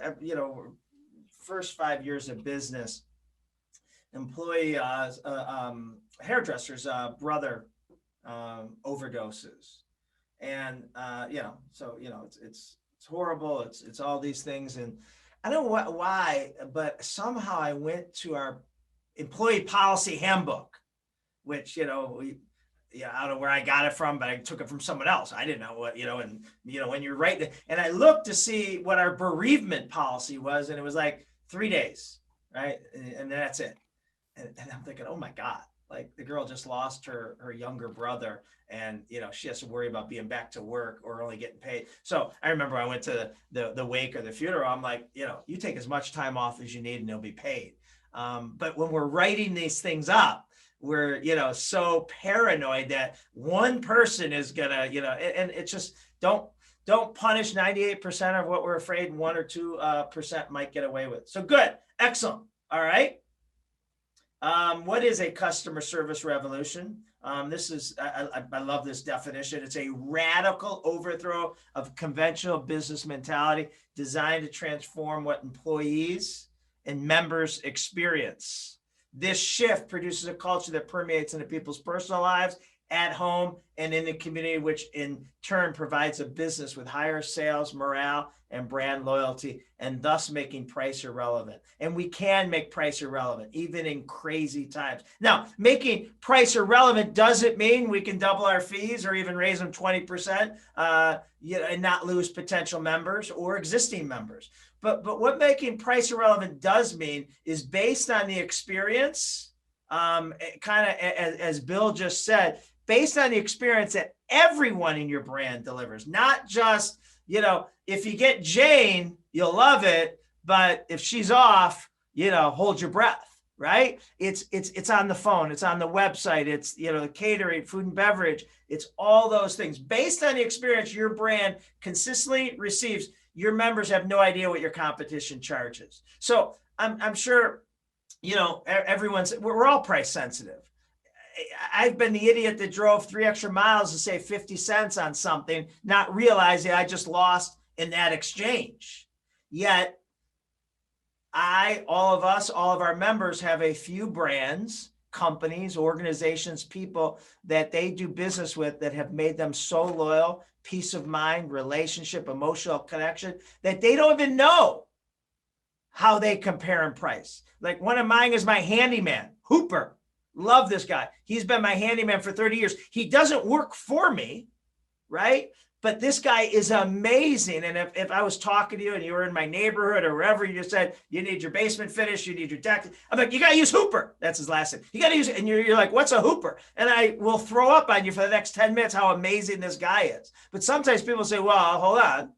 first 5 years of business. Employee, hairdresser's brother overdoses, and it's horrible. It's all these things, and I don't know why, but somehow I went to our employee policy handbook, which I don't know where I got it from, but I took it from someone else. I didn't know what, when you're writing, and I looked to see what our bereavement policy was, and it was like 3 days, right? And that's it. And I'm thinking, oh my God, like the girl just lost her younger brother, and she has to worry about being back to work or only getting paid. So I remember I went to the wake or the funeral. I'm like, you take as much time off as you need and you'll be paid. But when we're writing these things up, we're so paranoid that one person is gonna and it's just don't punish 98% of what we're afraid 1 or 2% might get away with. So good, excellent. All right. What is a customer service revolution? This is, I love this definition. It's a radical overthrow of conventional business mentality designed to transform what employees and members experience. This shift produces a culture that permeates into people's personal lives at home and in the community, which in turn provides a business with higher sales, morale, and brand loyalty, and thus making price irrelevant. And we can make price irrelevant, even in crazy times. Now, making price irrelevant doesn't mean we can double our fees or even raise them 20% and not lose potential members or existing members. But what making price irrelevant does mean is based on the experience, kind of as Bill just said, based on the experience that everyone in your brand delivers, not just, if you get Jane, you'll love it, but if she's off, hold your breath, right? It's on the phone, it's on the website, it's, the catering, food and beverage, it's all those things. Based on the experience your brand consistently receives, your members have no idea what your competition charges. So I'm sure, we're all price sensitive. I've been the idiot that drove 3 extra miles to save 50 cents on something, not realizing I just lost in that exchange. Yet all of our members have a few brands, companies, organizations, people that they do business with that have made them so loyal, peace of mind, relationship, emotional connection, that they don't even know how they compare in price. Like one of mine is my handyman, Hooper. Love this guy. He's been my handyman for 30 years. He doesn't work for me, right? But this guy is amazing. And if I was talking to you and you were in my neighborhood or wherever, you just said, you need your basement finished, you need your deck, I'm like, you got to use Hooper. That's his last name. You got to use it. And you're like, what's a Hooper? And I will throw up on you for the next 10 minutes how amazing this guy is. But sometimes people say, well, hold on.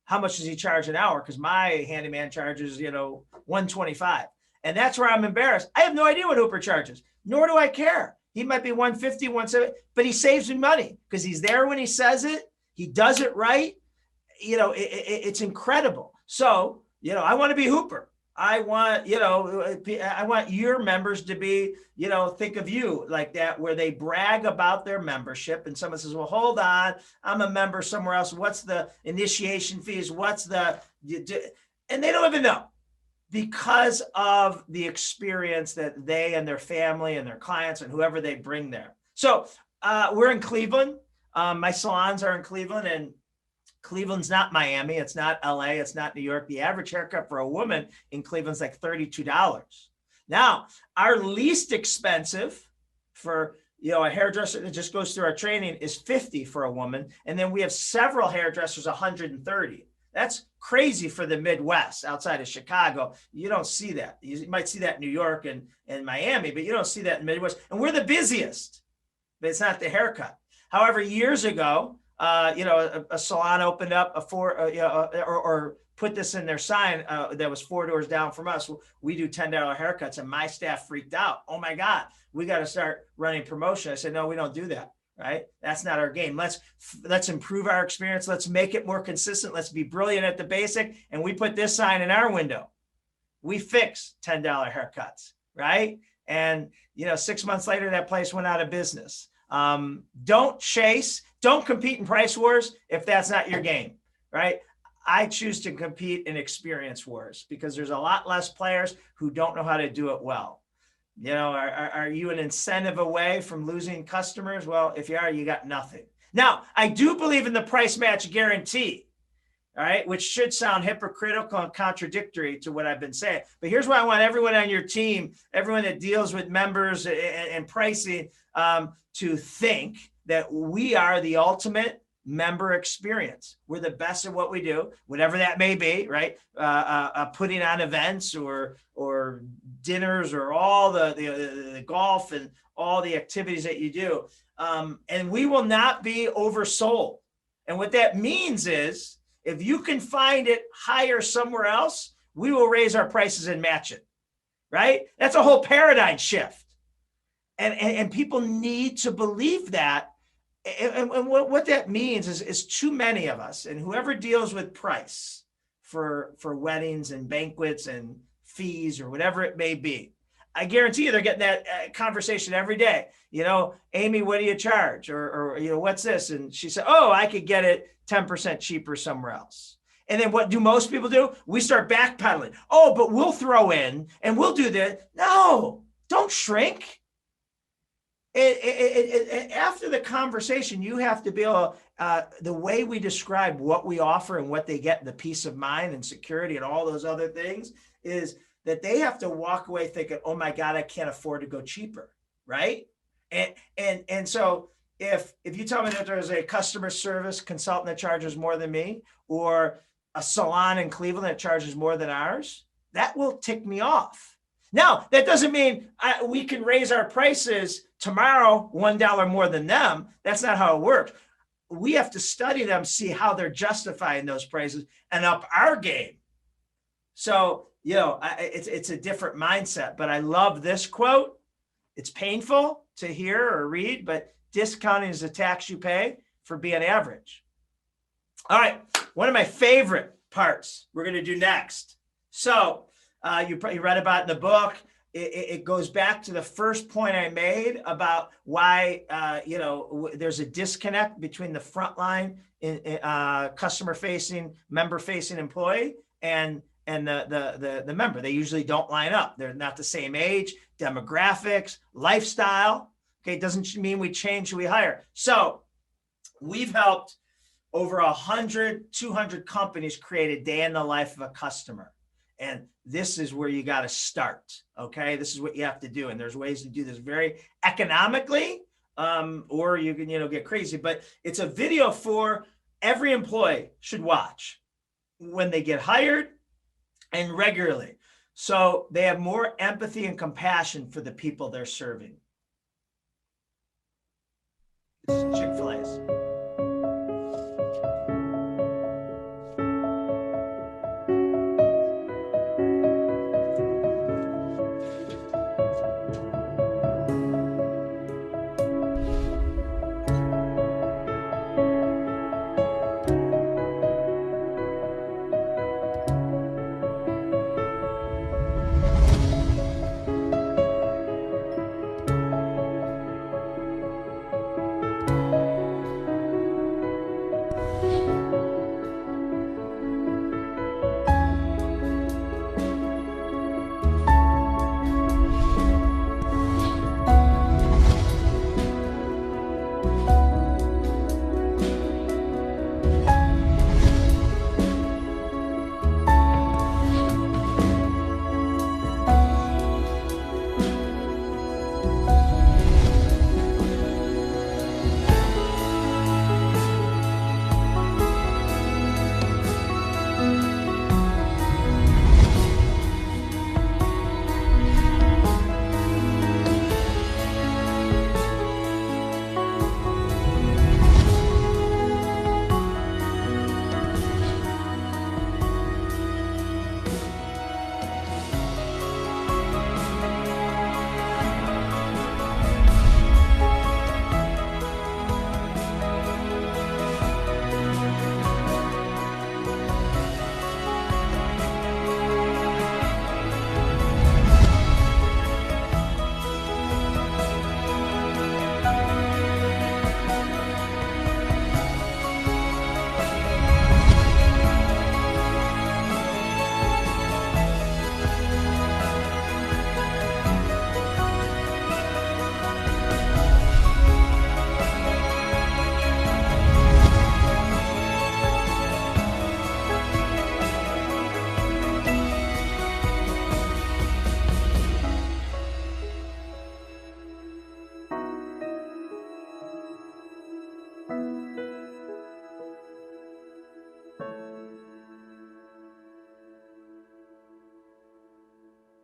How much does he charge an hour? Because my handyman charges, $125. And that's where I'm embarrassed. I have no idea what Hooper charges, nor do I care. He might be $150, $170, but he saves me money because he's there when he says it. He does it right. It's incredible. So, I want to be Hooper. I want your members to be, think of you like that, where they brag about their membership and someone says, well, hold on, I'm a member somewhere else. What's the initiation fees? And they don't even know, because of the experience that they and their family and their clients and whoever they bring there. So we're in Cleveland. My salons are in Cleveland, and Cleveland's not Miami. It's not LA. It's not New York. The average haircut for a woman in Cleveland's like $32. Now, our least expensive for a hairdresser that just goes through our training is $50 for a woman. And then we have several hairdressers, $130. That's crazy for the Midwest outside of Chicago. You don't see that. You might see that in New York and Miami, but you don't see that in the Midwest. And we're the busiest, but it's not the haircut. However, years ago, a salon opened up or put this in their sign that was 4 doors down from us. We do $10 haircuts, and my staff freaked out. Oh my God, we got to start running promotion. I said, no, we don't do that. Right? That's not our game. Let's improve our experience. Let's make it more consistent. Let's be brilliant at the basic. And we put this sign in our window. We fix $10 haircuts, right? And 6 months later, that place went out of business. Don't compete in price wars if that's not your game, right? I choose to compete in experience wars because there's a lot less players who don't know how to do it well. Are you an incentive away from losing customers? Well, if you are, you got nothing. Now, I do believe in the price match guarantee, all right, which should sound hypocritical and contradictory to what I've been saying. But here's what I want everyone on your team, everyone that deals with members and pricing, to think that we are the ultimate member experience. We're the best at what we do, whatever that may be, right? Putting on events or dinners or all the golf and all the activities that you do. And we will not be oversold. And what that means is if you can find it higher somewhere else, we will raise our prices and match it, right? That's a whole paradigm shift. And people need to believe that. And what that means is too many of us, and whoever deals with price for weddings and banquets and fees or whatever it may be, I guarantee you they're getting that conversation every day. Amy, what do you charge? Or what's this? And she said, oh, I could get it 10% cheaper somewhere else. And then what do most people do? We start backpedaling. Oh, but we'll throw in and we'll do that. No, don't shrink. After the conversation, you have to be able, the way we describe what we offer and what they get, the peace of mind and security and all those other things, is that they have to walk away thinking, oh my God, I can't afford to go cheaper, right? And so if you tell me that there's a customer service consultant that charges more than me, or a salon in Cleveland that charges more than ours, that will tick me off. Now, that doesn't mean we can raise our prices tomorrow $1 more than them. That's not how it works. We have to study them, see how they're justifying those prices, and up our game. So, it's a different mindset. But I love this quote. It's painful to hear or read, but discounting is the tax you pay for being average. All right, one of my favorite parts we're going to do next. So you read about in the book. It goes back to the first point I made about why there's a disconnect between the frontline customer-facing, member-facing employee and the member. They usually don't line up. They're not the same age, demographics, lifestyle. Okay, it doesn't mean we change who we hire. So we've helped over 100, 200 companies create a day in the life of a customer. And this is where you got to start. Okay, this is what you have to do. And there's ways to do this very economically, or you can, get crazy. But it's a video for every employee should watch when they get hired and regularly. So they have more empathy and compassion for the people they're serving. This is Chick-fil-A's.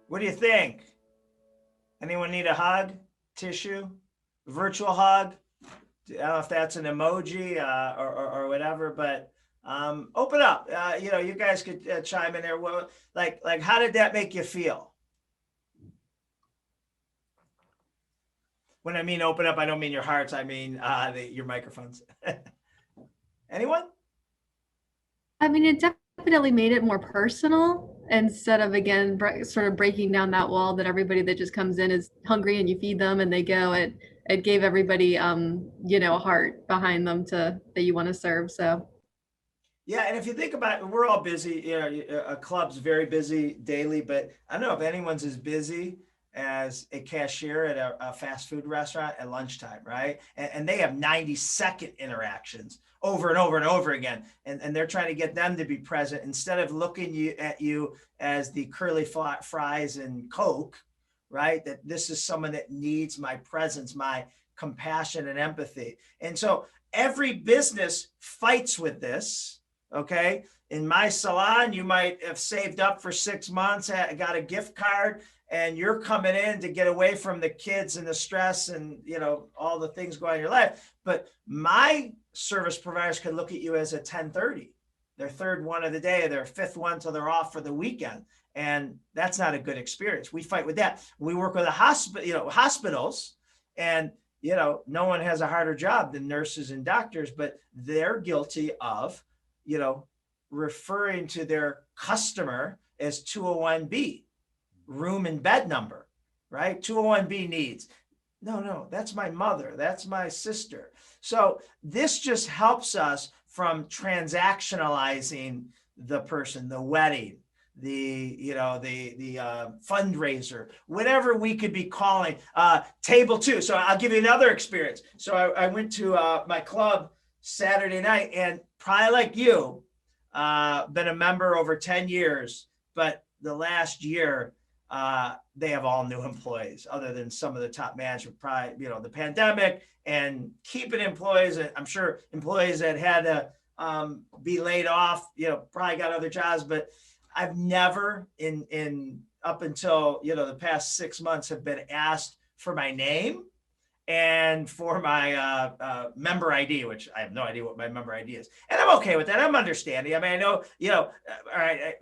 What do you think? Anyone need a hug? Tissue? Virtual hug? I don't know if that's an emoji or whatever, but open up. You guys could chime in there. Well, like, how did that make you feel? When I mean open up, I don't mean your hearts. I mean your microphones. Anyone? I mean, it definitely made it more personal instead of, again, sort of breaking down that wall that everybody that just comes in is hungry and you feed them and they go. It gave everybody, a heart behind them that you want to serve. So. Yeah, and if you think about it, we're all busy. A club's very busy daily, but I don't know if anyone's as busy as a cashier at a fast food restaurant at lunchtime, right? And they have 90-second interactions over and over and over again. And they're trying to get them to be present instead of looking at you as the curly fries and Coke, right? That this is someone that needs my presence, my compassion and empathy. And so every business fights with this, okay? In my salon, you might have saved up for 6 months, got a gift card, and you're coming in to get away from the kids and the stress and, you know, all the things going on in your life. But my service providers can look at you as a 1030, their third one of the day, their fifth one till they're off for the weekend. And that's not a good experience. We fight with that. We work with hospitals, and, you know, no one has a harder job than nurses and doctors, but they're guilty of, you know, referring to their customer as 201B, room and bed number, right? 201B needs. No, that's my mother. That's my sister. So this just helps us from transactionalizing the person, the wedding, the fundraiser, whatever we could be calling table two. So I'll give you another experience. So I went to my club Saturday night, and probably like you, been a member over 10 years, but the last year, they have all new employees other than some of the top management, probably, you know, the pandemic and keeping employees. I'm sure employees that had to be laid off, you know, probably got other jobs, but I've never in up until, you know, the past 6 months have been asked for my name and for my member ID, which I have no idea what my member ID is. And I'm okay with that. I'm understanding. I mean, I know, you know, all right,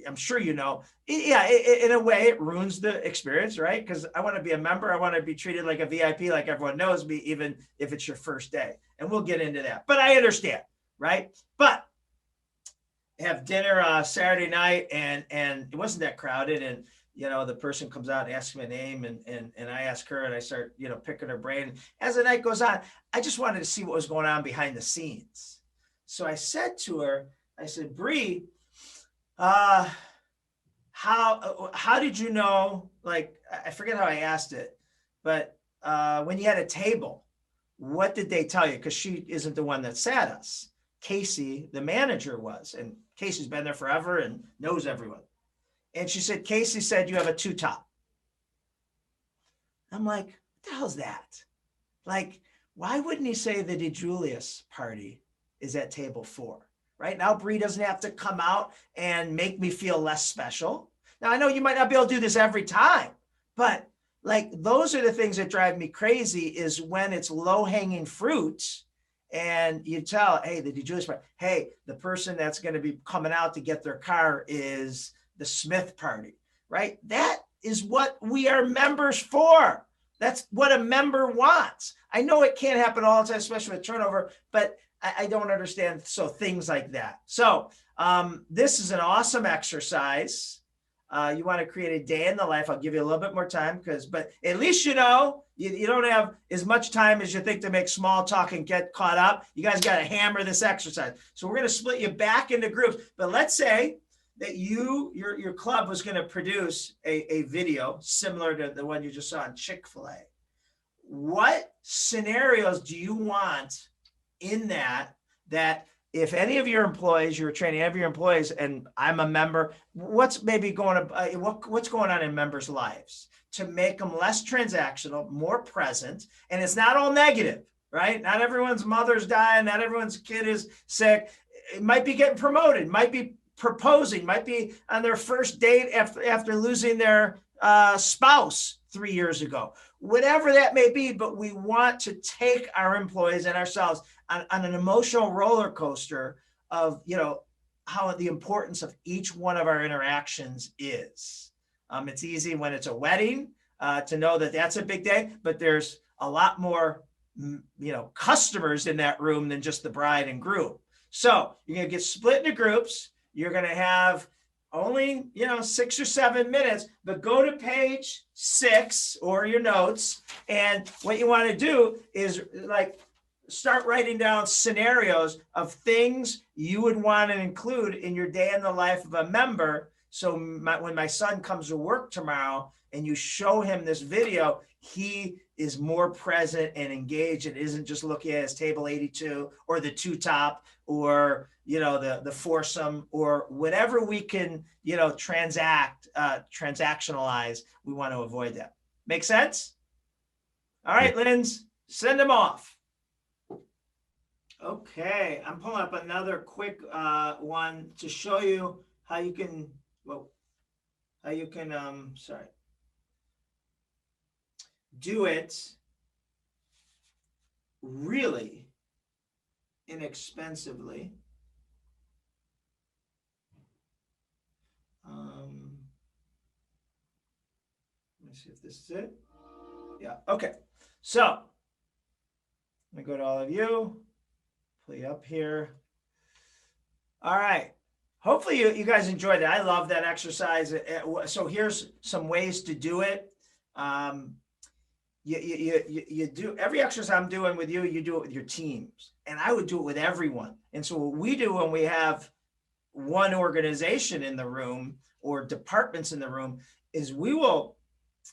I'm sure you know, yeah, in a way it ruins the experience, right? Because I want to be a member. I want to be treated like a VIP, like everyone knows me, even if it's your first day. And we'll get into that. But I understand, right? But have dinner Saturday night, and it wasn't that crowded, and you know, the person comes out and asks my name, and I ask her, and I start, you know, picking her brain. As the night goes on, I just wanted to see what was going on behind the scenes. So I said to her, I said, Bree, how did you know, like, I forget how I asked it, but when you had a table, what did they tell you? Because she isn't the one that sat us. Casey, the manager, was, and Casey's been there forever and knows everyone. And she said, Casey said you have a two top. I'm like, what the hell's that? Like, why wouldn't he say the DiJulius party is at table 4? Right now, Bree doesn't have to come out and make me feel less special. Now, I know you might not be able to do this every time, but like, those are the things that drive me crazy, is when it's low-hanging fruit. And you tell, hey, the DiJulius party, hey, the person that's going to be coming out to get their car is the Smith party, right? That is what we are members for. That's what a member wants. I know it can't happen all the time, especially with turnover, but I don't understand. So things like that. So this is an awesome exercise. You want to create a day in the life. I'll give you a little bit more time, but at least, you know, you don't have as much time as you think to make small talk and get caught up. You guys got to hammer this exercise. So we're going to split you back into groups, but let's say that your club was going to produce a video similar to the one you just saw on Chick-fil-A. What scenarios do you want in that if any of your employees, you were training every your employees, and I'm a member, what's maybe what's going on in members' lives to make them less transactional, more present, and it's not all negative, right? Not everyone's mother's dying, not everyone's kid is sick. It might be getting promoted, might be proposing, might be on their first date after losing their spouse 3 years ago, whatever that may be. But we want to take our employees and ourselves on an emotional roller coaster of, you know, how the importance of each one of our interactions is. It's easy when it's a wedding to know that that's a big day, but there's a lot more, you know, customers in that room than just the bride and groom. So you're going to get split into groups. You're going to have only, you know, 6 or 7 minutes, but go to page 6 or your notes. And what you want to do is like start writing down scenarios of things you would want to include in your day in the life of a member So when my son comes to work tomorrow and you show him this video, he is more present and engaged and isn't just looking at his table 82 or the two top or, you know, the foursome or whatever we can, you know, transactionalize. We want to avoid that. Make sense? All right, Linz, send them off. Okay, I'm pulling up another quick one to show you how you can, do it really inexpensively. Let me see if this is it. Yeah, okay. So I'm gonna go to all of you, pull you up here. All right. Hopefully you guys enjoyed it. I love that exercise. So here's some ways to do it. You do every exercise I'm doing with you, you do it with your teams. And I would do it with everyone. And so what we do when we have one organization in the room or departments in the room is we will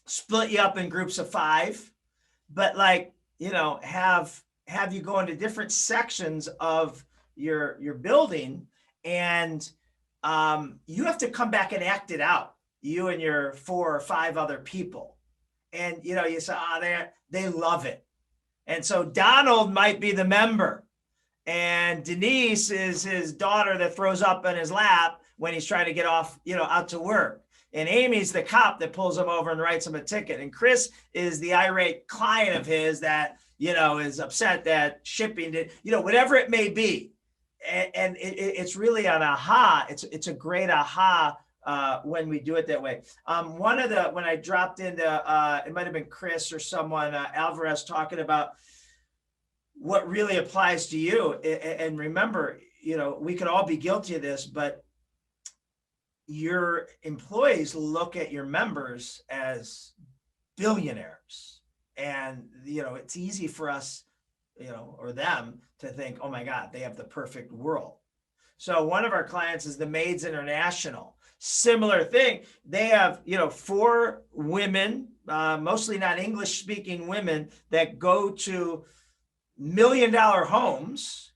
split you up in groups of 5, but like, you know, have you go into different sections of your building, and you have to come back and act it out, you and your 4 or 5 other people. And, you know, you say, they love it. And so Donald might be the member, and Denise is his daughter that throws up in his lap when he's trying to get off, you know, out to work. And Amy's the cop that pulls him over and writes him a ticket. And Chris is the irate client of his that, you know, is upset that shipping did, you know, whatever it may be. And it's really an aha. It's a great aha when we do it that way. When I dropped into, it might've been Chris or someone, Alvarez, talking about what really applies to you. And remember, you know, we could all be guilty of this, but your employees look at your members as billionaires. And, you know, it's easy for us, you know, or them to think, oh my God, they have the perfect world. So one of our clients is the Maids International. Similar thing. They have, you know, 4 women, mostly not English speaking women, that go to $1 million homes.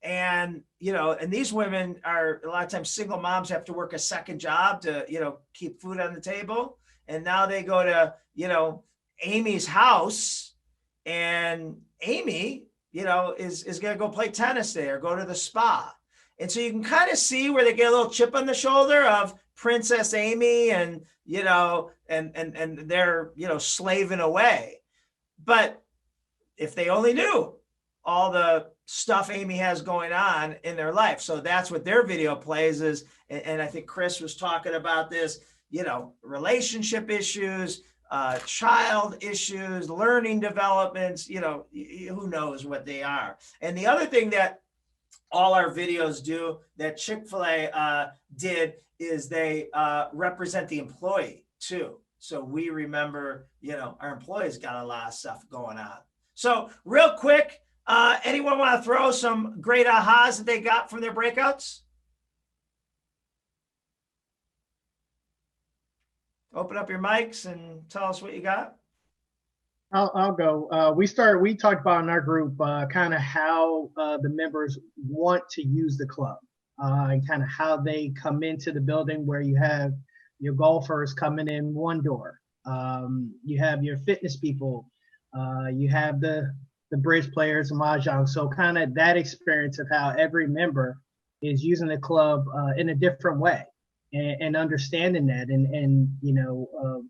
And, you know, and these women are a lot of times single moms, have to work a second job to, you know, keep food on the table. And now they go to, you know, Amy's house, and Amy, you know, is going to go play tennis there, or go to the spa. And so you can kind of see where they get a little chip on the shoulder of Princess Amy, and, you know, and they're, you know, slaving away. But if they only knew all the stuff Amy has going on in their life. So that's what their video plays is, and I think Chris was talking about this, you know, relationship issues, child issues, learning developments, you know, who knows what they are. And the other thing that all our videos do that Chick-fil-A did is they represent the employee too. So we remember, you know, our employees got a lot of stuff going on. So real quick, anyone want to throw some great ahas that they got from their breakouts? Open up your mics and tell us what you got. I'll go. We talked about in our group kind of how the members want to use the club and kind of how they come into the building, where you have your golfers coming in one door. You have your fitness people. You have the bridge players, mahjong. So kind of that experience of how every member is using the club in a different way, and understanding that. And you know,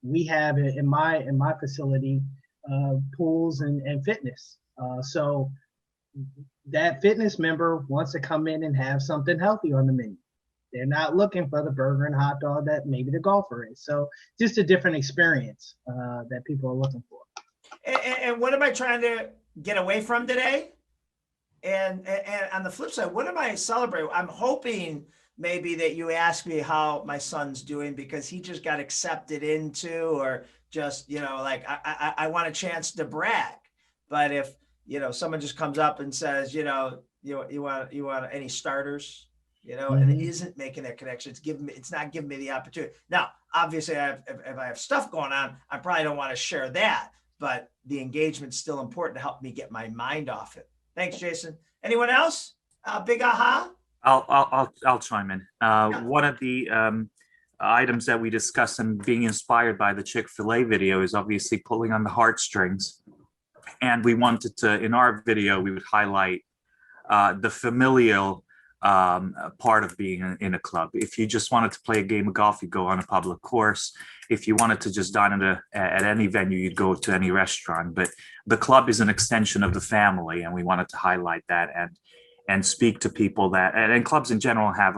we have in my facility pools and fitness. So that fitness member wants to come in and have something healthy on the menu. They're not looking for the burger and hot dog that maybe the golfer is. So just a different experience that people are looking for. And what am I trying to get away from today? And on the flip side, what am I celebrating? I'm hoping maybe that you ask me how my son's doing, because he just got accepted into, or just, you know, like I want a chance to brag. But if, you know, someone just comes up and says, you know, you want any starters? you know, and it isn't making that connection. It's not giving me the opportunity. Now, obviously, if I have stuff going on, I probably don't want to share that, but the engagement's still important to help me get my mind off it. Thanks, Jason. Anyone else? Big aha? I'll chime in. One of the items that we discussed and being inspired by the Chick-fil-A video is obviously pulling on the heartstrings. And we wanted to, in our video, we would highlight the familial part of being in a club. If you just wanted to play a game of golf, you go on a public course. If you wanted to just dine at any venue, you'd go to any restaurant. But the club is an extension of the family, and we wanted to highlight that and speak to people that, and clubs in general have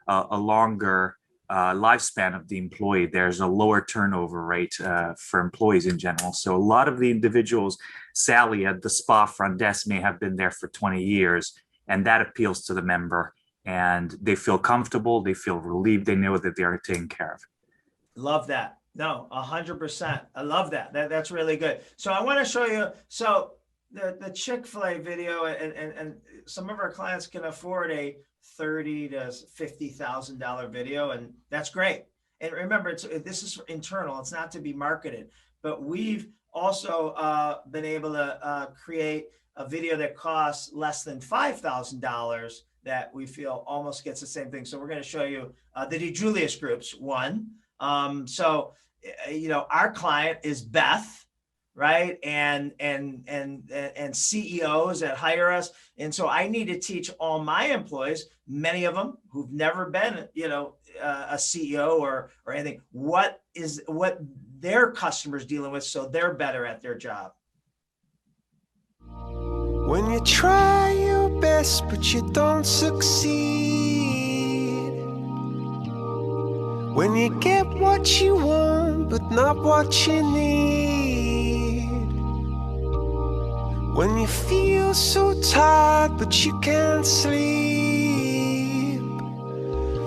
a longer lifespan of the employee. There's a lower turnover rate for employees in general. So a lot of the individuals, Sally at the spa front desk may have been there for 20 years, and that appeals to the member, and they feel comfortable, they feel relieved, they know that they are taken care of. Love that. No, 100%. I love that. That's really good. So I want to show you, so the Chick-fil-A video, and some of our clients can afford a $30,000 to $50,000 video, and that's great. And remember, this is internal. It's not to be marketed, but we've also been able to create a video that costs less than $5,000 that we feel almost gets the same thing. So we're going to show you the DiJulius Group's one. So, you know, our client is Beth, right? And CEOs that hire us. And so I need to teach all my employees, many of them who've never been, you know, a CEO or anything, what their customers dealing with, so they're better at their job. When you try your best but you don't succeed, when you get what you want but not what you need, when you feel so tired but you can't sleep,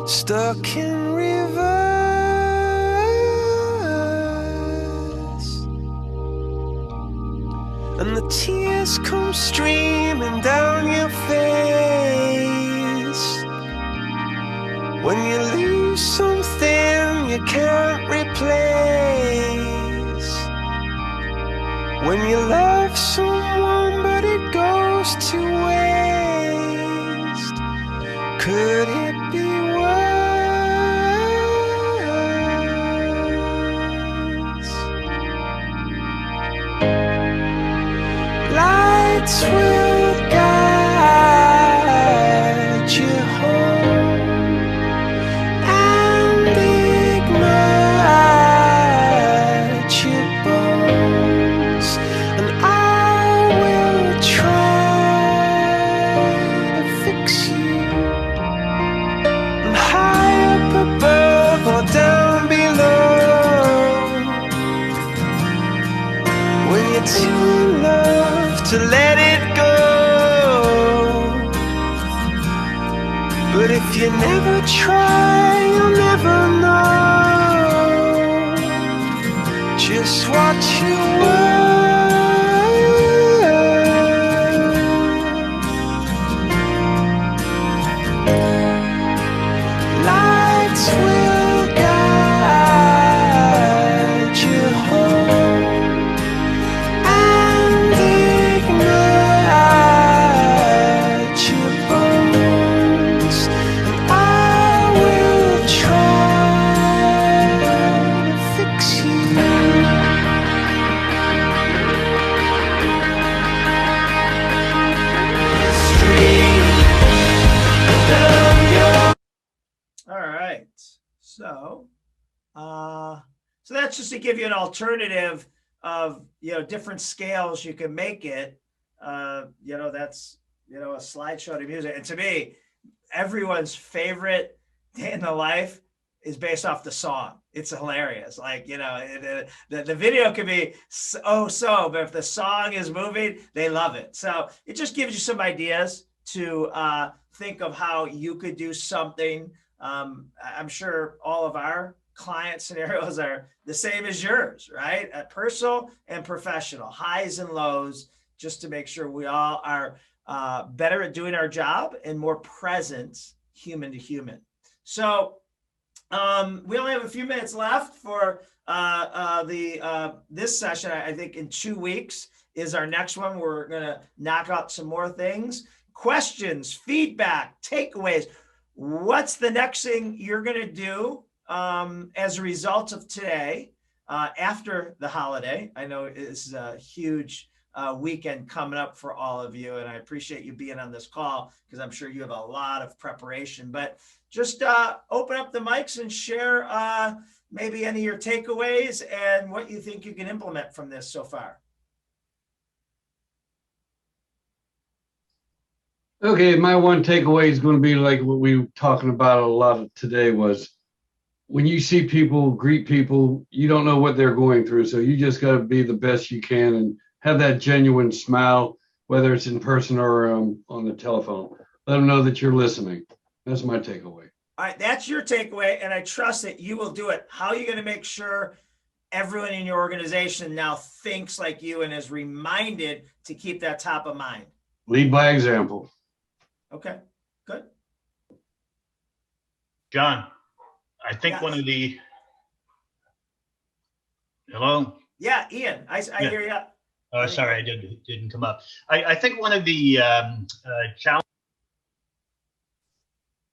stuck in reverse, and the tears come streaming down your face, when you lose something you can't replace, when you love someone but it goes to waste, could it be worse? Lights will guide you home and ignite your bones, and I will try to fix you. And high up above or down below, when you're too in love to let it go, but if you never try, you'll never know just what you were. Lights will guide you home and ignite your bones, and I will try to fix you. All right. So, so that's just to give you an alternative of, you know, different scales you can make it. You know, that's, you know, a slideshow to music. And to me, everyone's favorite day in the life is based off the song. It's hilarious. Like, you know, the video could be so, but if the song is moving, they love it. So it just gives you some ideas to think of how you could do something. I'm sure all of our client scenarios are the same as yours, right? Personal and professional, highs and lows, just to make sure we all are better at doing our job and more present human to human. So we only have a few minutes left for this session. I think in 2 weeks is our next one. We're going to knock out some more things. Questions, feedback, takeaways. What's the next thing you're going to do as a result of today after the holiday? I know this is a huge weekend coming up for all of you, and I appreciate you being on this call because I'm sure you have a lot of preparation. But just open up the mics and share maybe any of your takeaways and what you think you can implement from this so far. Okay, my one takeaway is going to be like what we were talking about a lot today was when you see people, greet people, you don't know what they're going through. So you just got to be the best you can and have that genuine smile, whether it's in person or on the telephone. Let them know that you're listening. That's my takeaway. All right, that's your takeaway, and I trust that you will do it. How are you going to make sure everyone in your organization now thinks like you and is reminded to keep that top of mind? Lead by example. Okay, good. John, I think Yes. one of the, hello? Yeah, Ian, I hear you. Oh, sorry, I didn't come up. I think one of the challenges.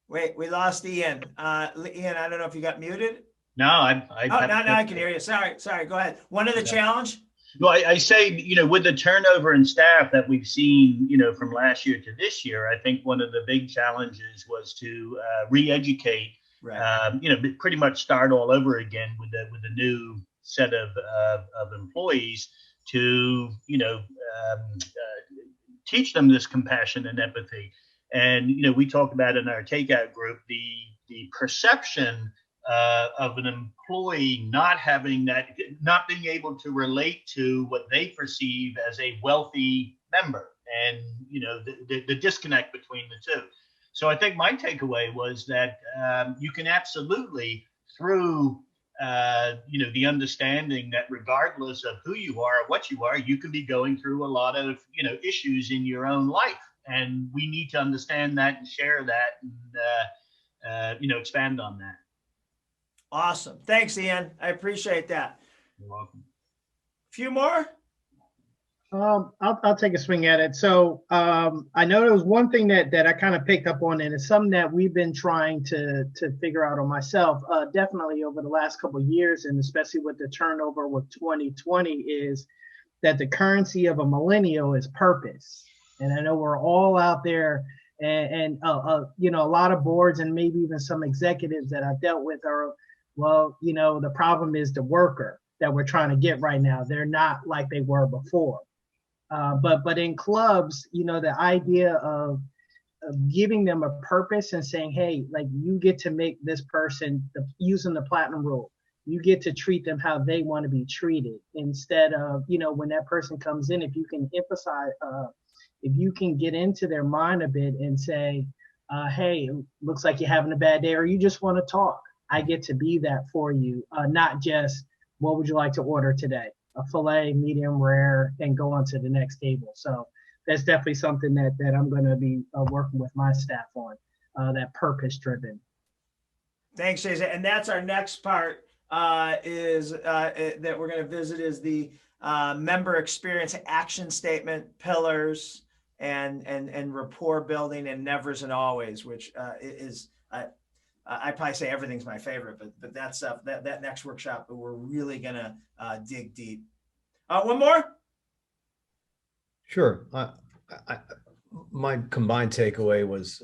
Wait, we lost Ian. Ian, I don't know if you got muted. No, Now I can hear you. Sorry, go ahead. One of the challenge? Well, I say, with the turnover in staff that we've seen, from last year to this year, I think one of the big challenges was to re-educate, pretty much start all over again with a new set of employees to, teach them this compassion and empathy. And, we talked about in our takeout group, the perception of an employee not being able to relate to what they perceive as a wealthy member, and the disconnect between the two. So I think my takeaway was that you can absolutely, through the understanding that regardless of who you are or what you are, you can be going through a lot of issues in your own life, and we need to understand that and share that and expand on that. Awesome. Thanks, Ian. I appreciate that. You're welcome. Few more? I'll take a swing at it. So I know there was one thing that I kind of picked up on, and it's something that we've been trying to figure out on myself, definitely over the last couple of years, and especially with the turnover with 2020, is that the currency of a millennial is purpose. And I know we're all out there, and a lot of boards and maybe even some executives that I've dealt with are, well, the problem is the worker that we're trying to get right now. They're not like they were before. But in clubs, the idea of giving them a purpose and saying, hey, like, you get to make this person, using the platinum rule, you get to treat them how they want to be treated, instead of, when that person comes in, if you can emphasize, if you can get into their mind a bit and say, hey, looks like you're having a bad day, or you just want to talk. I get to be that for you, not just, what would you like to order today? A filet, medium rare, and go on to the next table. So that's definitely something that I'm going to be working with my staff on, that purpose driven. Thanks, Jason. And that's our next part that we're going to visit is the member experience action statement pillars and rapport building and nevers and always, which is I probably say everything's my favorite, but that stuff, that next workshop, we're really gonna dig deep. One more. Sure. My combined takeaway was,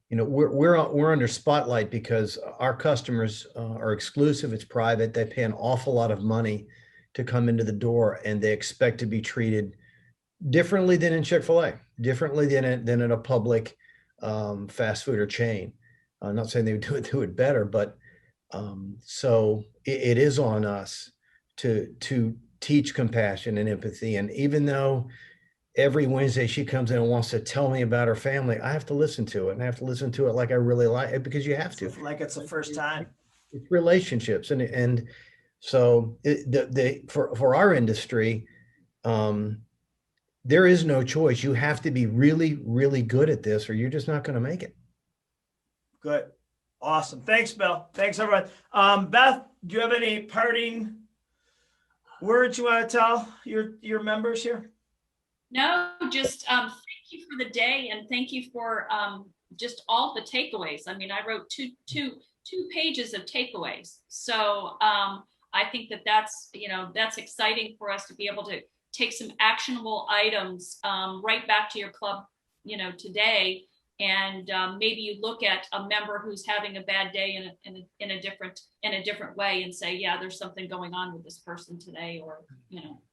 we're under spotlight because our customers are exclusive. It's private. They pay an awful lot of money to come into the door, and they expect to be treated differently than in Chick-fil-A, differently than in a public fast food or chain. I'm not saying they would do it better, but so it is on us to teach compassion and empathy. And even though every Wednesday she comes in and wants to tell me about her family, I have to listen to it, and I have to listen to it like I really like it, because you have to. Like it's the first time. It's relationships, and so for our industry, there is no choice. You have to be really, really good at this, or you're just not going to make it. Good. Awesome. Thanks, Bill. Thanks, everyone. Beth, do you have any parting words you want to tell your members here? No, just thank you for the day, and thank you for just all the takeaways. I mean, I wrote two pages of takeaways. So I think that's exciting for us to be able to take some actionable items right back to your club, today. And maybe you look at a member who's having a bad day in a different way and say, yeah, there's something going on with this person today, or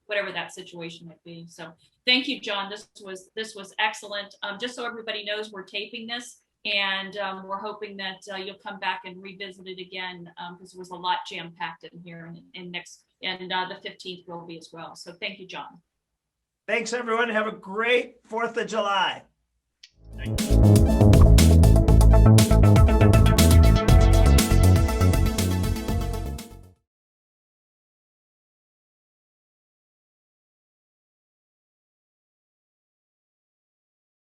whatever that situation might be. So thank you, John. This was excellent. Just so everybody knows, we're taping this, and we're hoping that you'll come back and revisit it again, because there was a lot jam-packed in here, and the 15th will be as well. So thank you, John. Thanks, everyone. Have a great 4th of July. Thank you.